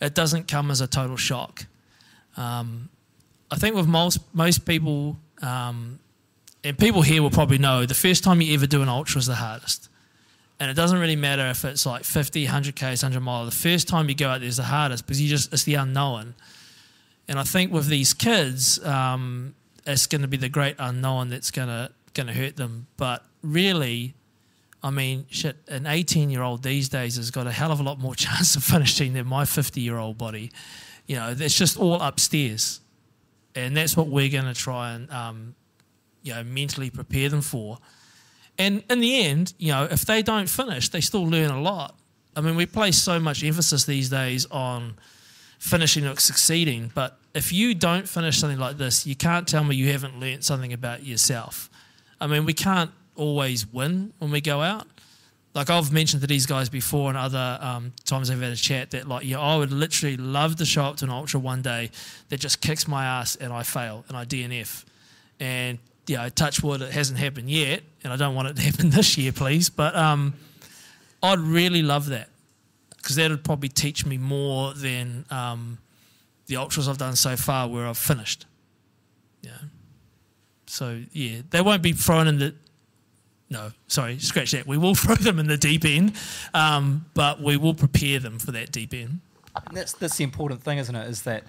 it doesn't come as a total shock. I think with most people, and people here will probably know, the first time you ever do an ultra is the hardest. And it doesn't really matter if it's like 50, 100 Ks, 100 miles. The first time you go out there is the hardest because it's the unknown. And I think with these kids, it's going to be the great unknown that's going to hurt them. But really, I mean, shit, an 18-year-old these days has got a hell of a lot more chance of finishing than my 50-year-old body. You know, it's just all upstairs. And that's what we're going to try and, mentally prepare them for. And in the end, if they don't finish, they still learn a lot. I mean, we place so much emphasis these days on finishing or succeeding, but if you don't finish something like this, you can't tell me you haven't learnt something about yourself. I mean, we can't always win when we go out. Like I've mentioned to these guys before and other times I've had a chat that I would literally love to show up to an ultra one day that just kicks my ass and I fail and I DNF. And touch wood, it hasn't happened yet, and I don't want it to happen this year, please. But I'd really love that because that would probably teach me more than the ultras I've done so far where I've finished. Yeah. So, yeah, they won't be thrown in the... No, sorry, scratch that. We will throw them in the deep end, but we will prepare them for that deep end. And that's the important thing, isn't it, is that,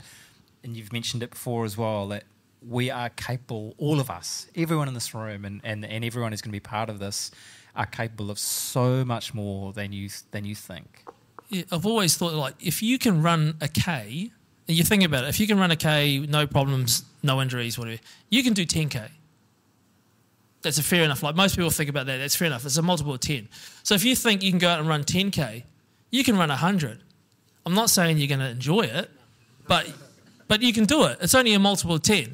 and you've mentioned it before as well, that we are capable, all of us, everyone in this room and everyone who's going to be part of this are capable of so much more than you think. Yeah, I've always thought, like, if you can run a K And you think about it, if you can run a K, no problems, no injuries, whatever, you can do 10K. That's a fair enough. Like most people think about that, that's fair enough. It's a multiple of 10. So if you think you can go out and run 10K, you can run 100. I'm not saying you're going to enjoy it, but you can do it. It's only a multiple of 10,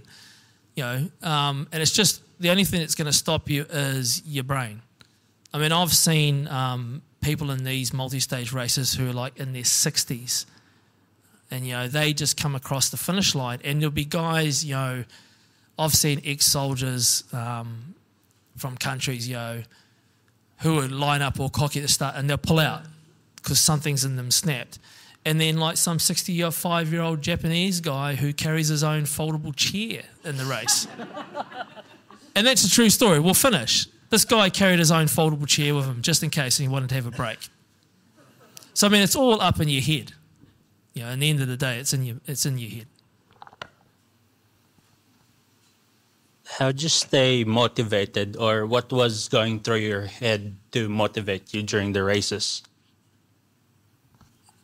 you know, and it's just the only thing that's going to stop you is your brain. I mean, I've seen people in these multi-stage races who are like in their 60s, and, you know, they just come across the finish line, and there'll be guys, you know, I've seen ex-soldiers from countries, you know, who would line up or cocky at the start, and they'll pull out because something's in them snapped. And then like some 65-year-old Japanese guy who carries his own foldable chair in the race. And that's a true story. We'll finish. This guy carried his own foldable chair with him just in case he wanted to have a break. So, I mean, it's all up in your head. You know, at the end of the day, it's in your head. How'd you stay motivated, or what was going through your head to motivate you during the races?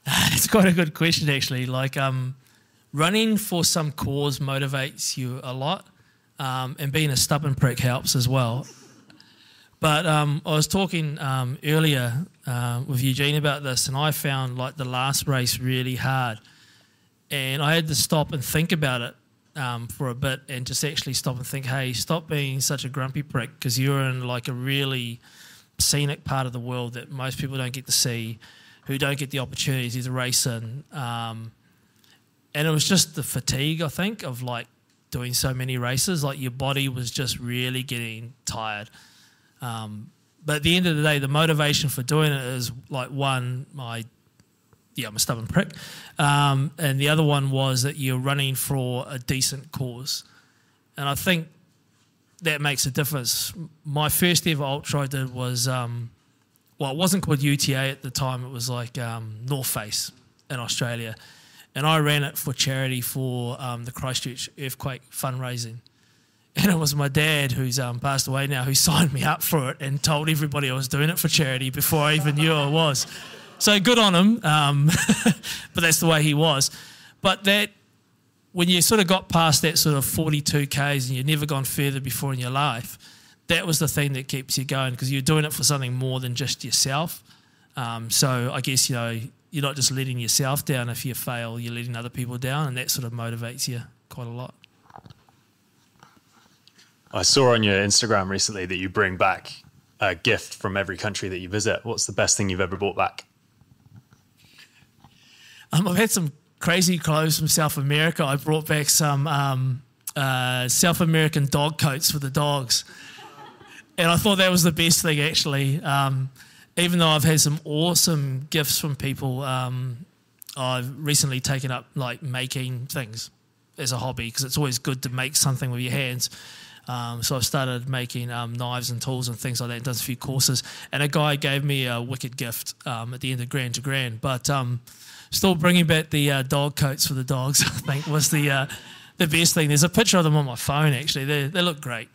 It's quite a good question, actually. Like, running for some cause motivates you a lot, and being a stubborn prick helps as well. But I was talking earlier with Eugene about this, and I found like the last race really hard, and I had to stop and think about it for a bit, and just actually stop and think, hey, stop being such a grumpy prick, because you're in like a really scenic part of the world that most people don't get to see, who don't get the opportunity to race in. And it was just the fatigue, I think, of like doing so many races. Like your body was just really getting tired. But at the end of the day, the motivation for doing it is like, one, I'm a stubborn prick. And the other one was that you're running for a decent cause. And I think that makes a difference. My first ever ultra I did was, it wasn't called UTA at the time. It was like North Face in Australia. And I ran it for charity for the Christchurch earthquake fundraising. And it was my dad, who's passed away now, who signed me up for it and told everybody I was doing it for charity before I even knew I was. So good on him, but that's the way he was. But that, when you sort of got past that sort of 42 Ks and you've never gone further before in your life, that was the thing that keeps you going, because you're doing it for something more than just yourself. So I guess, you know, you're not just letting yourself down if you fail, you're letting other people down, and that sort of motivates you quite a lot. I saw on your Instagram recently that you bring back a gift from every country that you visit. What's the best thing you've ever brought back? I've had some crazy clothes from South America. I brought back some South American dog coats for the dogs. And I thought that was the best thing, actually. Even though I've had some awesome gifts from people, I've recently taken up like making things as a hobby, because it's always good to make something with your hands. So I've started making knives and tools and things like that, and done a few courses. And a guy gave me a wicked gift at the end of Grand to Grand. But still bringing back the dog coats for the dogs, I think, was the best thing. There's a picture of them on my phone, actually. They look great.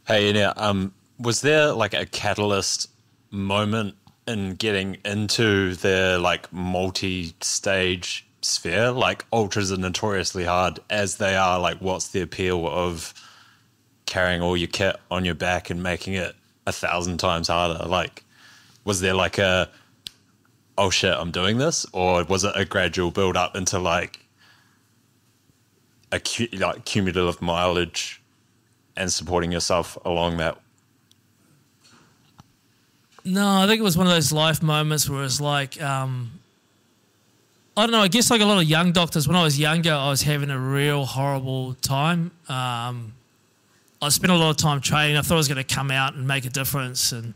Hey, Inia, was there like a catalyst moment in getting into the like multi-stage sphere? Like ultras are notoriously hard as they are. Like, what's the appeal of carrying all your kit on your back and making it 1,000 times harder? Like, was there like a, oh shit, I'm doing this? Or was it a gradual build up into like a cumulative mileage and supporting yourself along that? No, I think it was one of those life moments where it's like, I don't know, I guess like a lot of young doctors, when I was younger, I was having a real horrible time. I spent a lot of time training. I thought I was going to come out and make a difference, and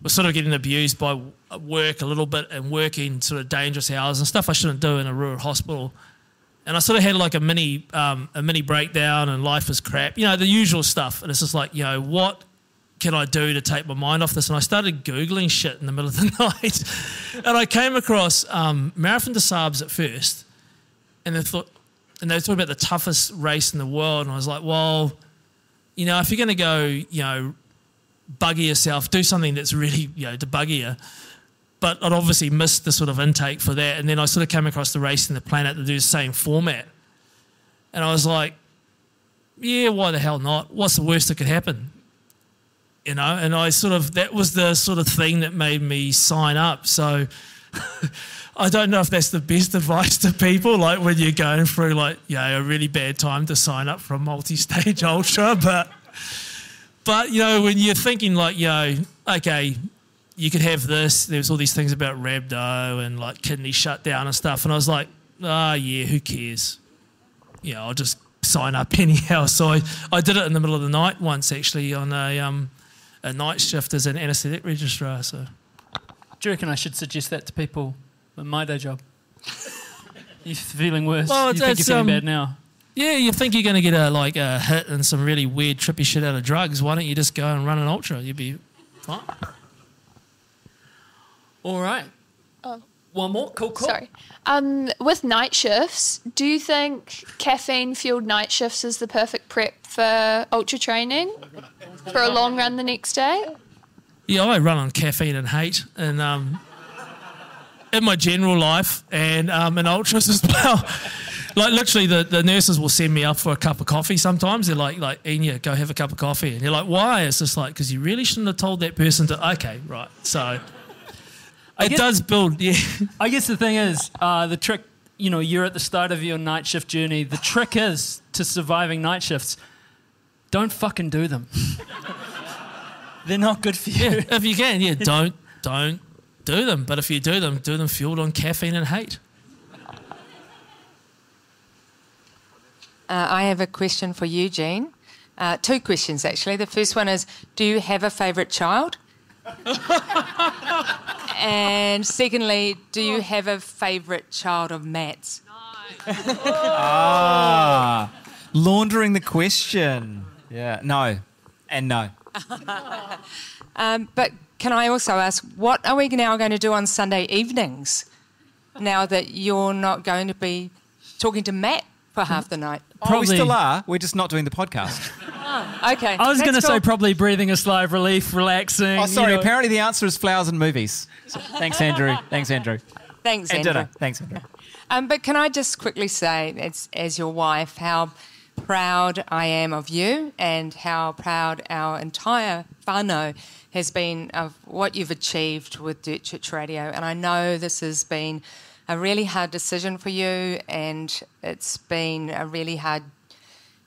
was sort of getting abused by work a little bit, and working sort of dangerous hours and stuff I shouldn't do in a rural hospital. And I sort of had like a mini breakdown, and life was crap, you know, the usual stuff. And it's just like, you know, what can I do to take my mind off this? And I started Googling shit in the middle of the night. And I came across Marathon des Sables at first. And they were talking about the toughest race in the world. And I was like, well, you know, if you're going to go, you know, bugger yourself, do something that's really, you know, to bugger you. but I'd obviously missed the sort of intake for that. And then I sort of came across the Racing the Planet to do the same format. And I was like, yeah, why the hell not? What's the worst that could happen? You know, and that was the sort of thing that made me sign up. So I don't know if that's the best advice to people, like when you're going through like, a really bad time to sign up for a multi-stage ultra, but you know, when you're thinking like, okay, you could have this, there's all these things about rhabdo and like kidney shutdown and stuff, and I was like, who cares? I'll just sign up anyhow. So I did it in the middle of the night once, actually, on a night shift as an anaesthetic registrar. So, do you reckon I should suggest that to people in my day job? You're feeling worse? Well, you think you're feeling bad now? Yeah, you think you're going to get a hit and some really weird, trippy shit out of drugs. Why don't you just go and run an ultra? You'd be fine. All right. One more. Cool. Sorry. With night shifts, do you think caffeine-fueled night shifts is the perfect prep for ultra training for a long run the next day? Yeah, I run on caffeine and hate, and in my general life, and in ultras as well. Like literally, the nurses will send me up for a cup of coffee sometimes. They're like, Inia, go have a cup of coffee. And you're like, why? It's just like, because you really shouldn't have told that person to, okay, right. So it does build, yeah. I guess the thing is, the trick, you're at the start of your night shift journey. The trick is to surviving night shifts, don't fucking do them. They're not good for you. Yeah, if you can, don't do them. But if you do them fueled on caffeine and hate. I have a question for Eugene. Two questions, actually. The first one is, do you have a favourite child? And secondly, do you have a favourite child of Matt's? Laundering the question. Yeah, no, and no. But can I also ask, what are we now going to do on Sunday evenings now that you're not going to be talking to Matt for half the night? We still are. We're just not doing the podcast. Okay. I was going to say probably breathing a sigh of relief, relaxing. Oh, sorry. Apparently the answer is flowers and movies. So, thanks, Andrew. Thanks, Andrew. Dinner. Thanks, Andrew. But can I just quickly say, as your wife, how proud I am of you and how proud our entire whānau has been of what you've achieved with Dirt Church Radio. And I know this has been a really hard decision for you, and it's been a really hard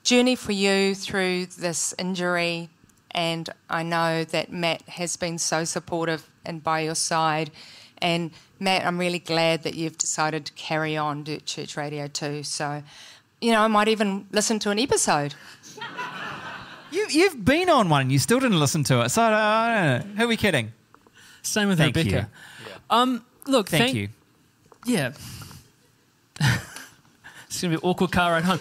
journey for you through this injury. And I know that Matt has been so supportive and by your side. And Matt, I'm really glad that you've decided to carry on Dirt Church Radio too. So, I might even listen to an episode. You've been on one and you still didn't listen to it. So I don't know. Who are we kidding? Same with Thank Rebecca. You. Look, thank you. Yeah. It's going to be an awkward car ride home.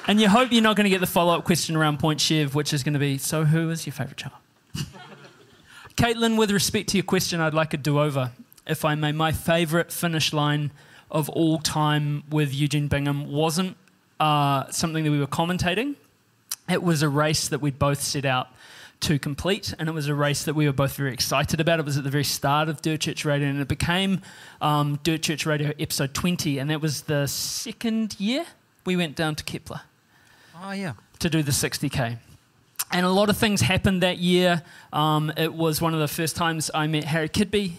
And you hope you're not going to get the follow-up question around Point Chev, which is going to be, so who is your favourite child? Caitlin, with respect to your question, I'd like a do-over, if I may. My favourite finish line of all time with Eugene Bingham wasn't something that we were commentating. It was a race that we'd both set out to complete, and it was a race that we were both very excited about. It was at the very start of Dirt Church Radio, and it became Dirt Church Radio episode 20, and that was the second year we went down to Kepler. Oh, yeah. To do the 60K. And a lot of things happened that year. It was one of the first times I met Harry Kidby,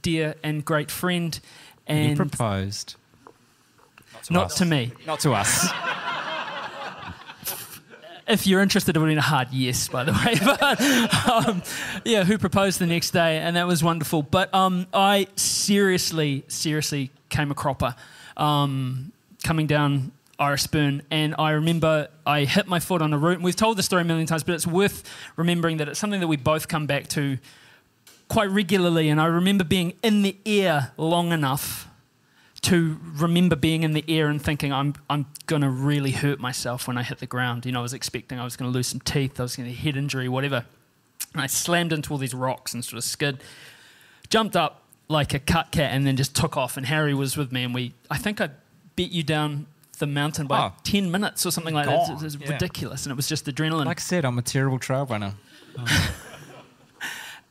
dear and great friend. And he proposed. Not to me. Not to us. If you're interested, it would have been a hard yes, by the way. But, who proposed the next day, and that was wonderful. But I seriously came a cropper coming down Irisburn, and I remember I hit my foot on a root. And we've told the story a million times, but it's worth remembering that it's something that we both come back to quite regularly. And I remember being in the air long enough to remember being in the air and thinking, I'm going to really hurt myself when I hit the ground. I was expecting I was going to lose some teeth, I was going to get a head injury, whatever. And I slammed into all these rocks and sort of skid, jumped up like a cut cat and then just took off. And Harry was with me, and I think I bet you down the mountain by 10 minutes or something like that. It was ridiculous, and it was just adrenaline. Like I said, I'm a terrible trail runner.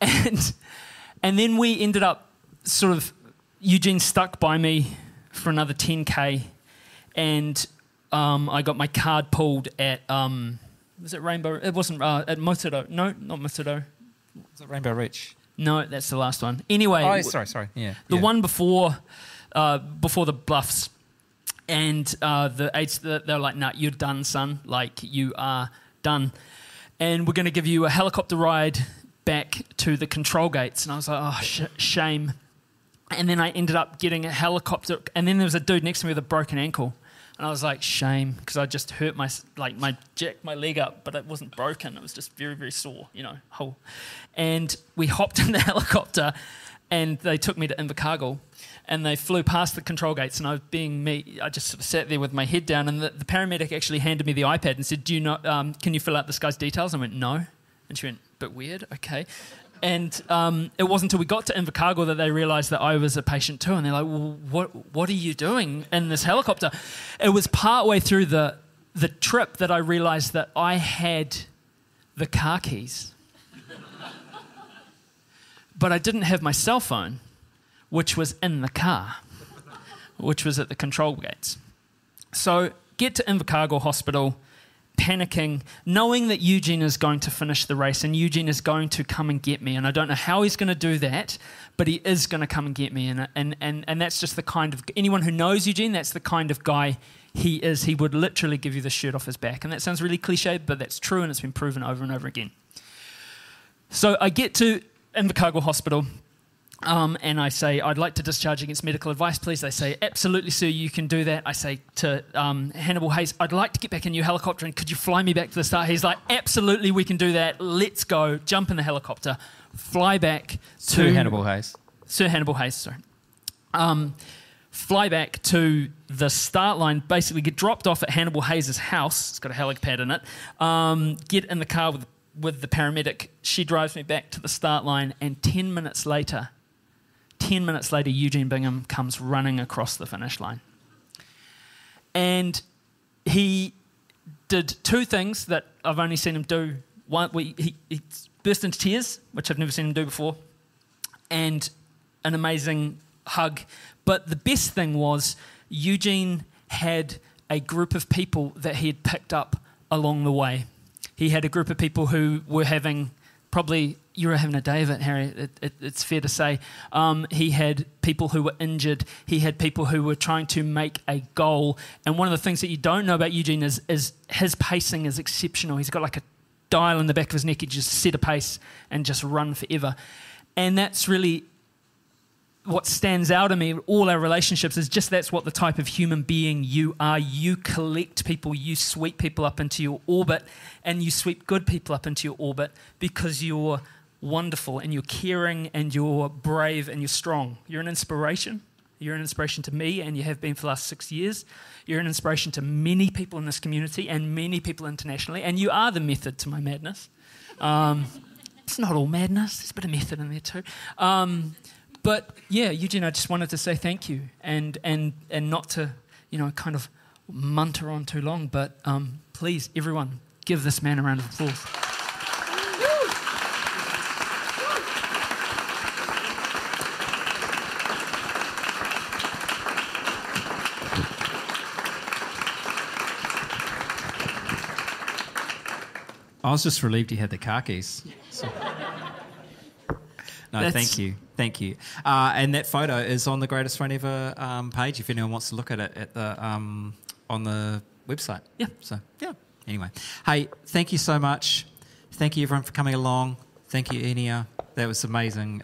And then we ended up sort of, Eugene stuck by me for another 10K, and I got my card pulled at, was it Rainbow? It wasn't, at Motodo. No, not Motodo. Was it Rainbow Ridge? No, that's the last one. Anyway. Sorry. Yeah. The one before the Bluffs, and the aides, they're like, nah, you're done, son. Like, you are done. And we're going to give you a helicopter ride back to the control gates. And I was like, oh, shame. And then I ended up getting a helicopter, and then there was a dude next to me with a broken ankle. And I was like, shame, because I just hurt jacked my leg up, but it wasn't broken. It was just very, very sore, whole. And we hopped in the helicopter, and they took me to Invercargill, and they flew past the control gates, and I just sort of sat there with my head down, and the paramedic actually handed me the iPad and said, can you fill out this guy's details? I went, no. And she went, bit weird, okay. And it wasn't until we got to Invercargill that they realised that I was a patient too, and they're like, well, what are you doing in this helicopter? It was partway through the trip that I realised that I had the car keys. But I didn't have my cell phone, which was in the car, which was at the control gates. So get to Invercargill Hospital, panicking, knowing that Eugene is going to finish the race and Eugene is going to come and get me. And I don't know how he's going to do that, but he is going to come and get me. And that's just the kind of... Anyone who knows Eugene, that's the kind of guy he is. He would literally give you the shirt off his back. And that sounds really cliche, but that's true, and it's been proven over and over again. So I get to Invercargill Hospital, and I say, I'd like to discharge against medical advice, please. They say, absolutely, sir, you can do that. I say to Hannibal Hayes, I'd like to get back in your helicopter, and could you fly me back to the start? He's like, absolutely, we can do that. Let's go. Jump in the helicopter, fly back to... Hannibal Hayes. Sir Hannibal Hayes, sorry. Fly back to the start line, basically get dropped off at Hannibal Hayes' house. It's got a helipad in it. Get in the car with the paramedic. She drives me back to the start line, and 10 minutes later, Eugene Bingham comes running across the finish line. And he did two things that I've only seen him do. One, he burst into tears, which I've never seen him do before, and an amazing hug. But the best thing was Eugene had a group of people that he had picked up along the way. He had a group of people who were having... Probably you were having a day of it, Harry, it's fair to say. He had people who were injured. He had people who were trying to make a goal. And one of the things that you don't know about Eugene is his pacing is exceptional. He's got like a dial in the back of his neck. He just set a pace and just run forever. And that's really what stands out in me, all our relationships, is just that's what the type of human being you are. You collect people, you sweep people up into your orbit, and you sweep good people up into your orbit because you're wonderful and you're caring and you're brave and you're strong. You're an inspiration. You're an inspiration to me, and you have been for the last 6 years. You're an inspiration to many people in this community and many people internationally, and you are the method to my madness. It's not all madness. There's a bit of method in there too. But yeah, Eugene, I just wanted to say thank you, and not to, kind of munter on too long, but please, everyone, give this man a round of applause. I was just relieved you had the car keys. So. No, thank you. And that photo is on the Greatest Phone Ever page if anyone wants to look at it at the on the website. Yeah. So, yeah. Anyway. Hey, thank you so much. Thank you, everyone, for coming along. Thank you, Inia. That was amazing.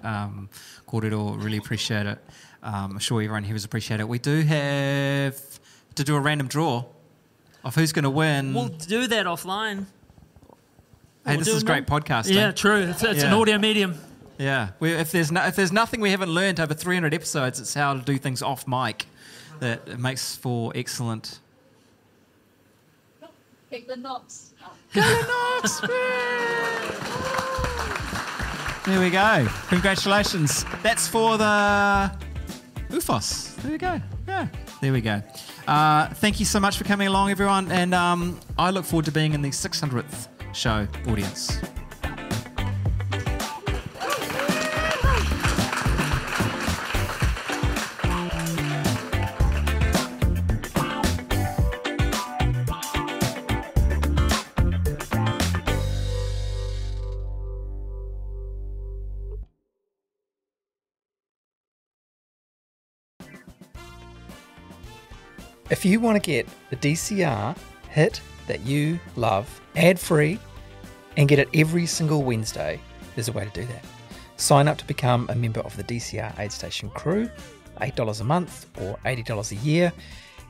Kōrero, really appreciate it. I'm sure everyone here has appreciated it. We do have to do a random draw of who's going to win. We'll do that offline. Hey, this is great podcasting. Yeah, true. It's an audio medium. Yeah. If there's nothing we haven't learned over 300 episodes, it's how to do things off mic. That it makes for excellent... Pick the knots. Knots! There we go. Congratulations. That's for the UFOS. There we go. Yeah. There we go. Thank you so much for coming along, everyone, and I look forward to being in the 600th show audience. If you want to get the DCR hit that you love ad-free and get it every single Wednesday, there's a way to do that. Sign up to become a member of the DCR Aid Station crew, $8 a month or $80 a year.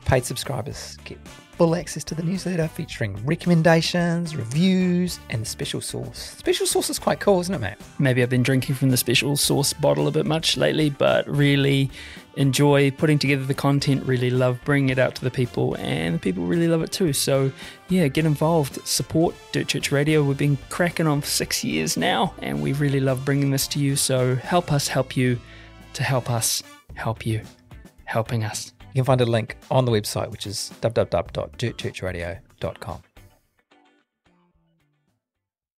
Paid subscribers get full access to the newsletter featuring recommendations, reviews, and the special sauce. Special sauce is quite cool, isn't it, Matt? Maybe I've been drinking from the special sauce bottle a bit much lately, but really enjoy putting together the content, really love bringing it out to the people, and the people really love it too. So yeah, get involved, support Dirt Church Radio. We've been cracking on for 6 years now, and we really love bringing this to you. So help us help you to help us help you, helping us. You can find a link on the website, which is www.dirtchurchradio.com.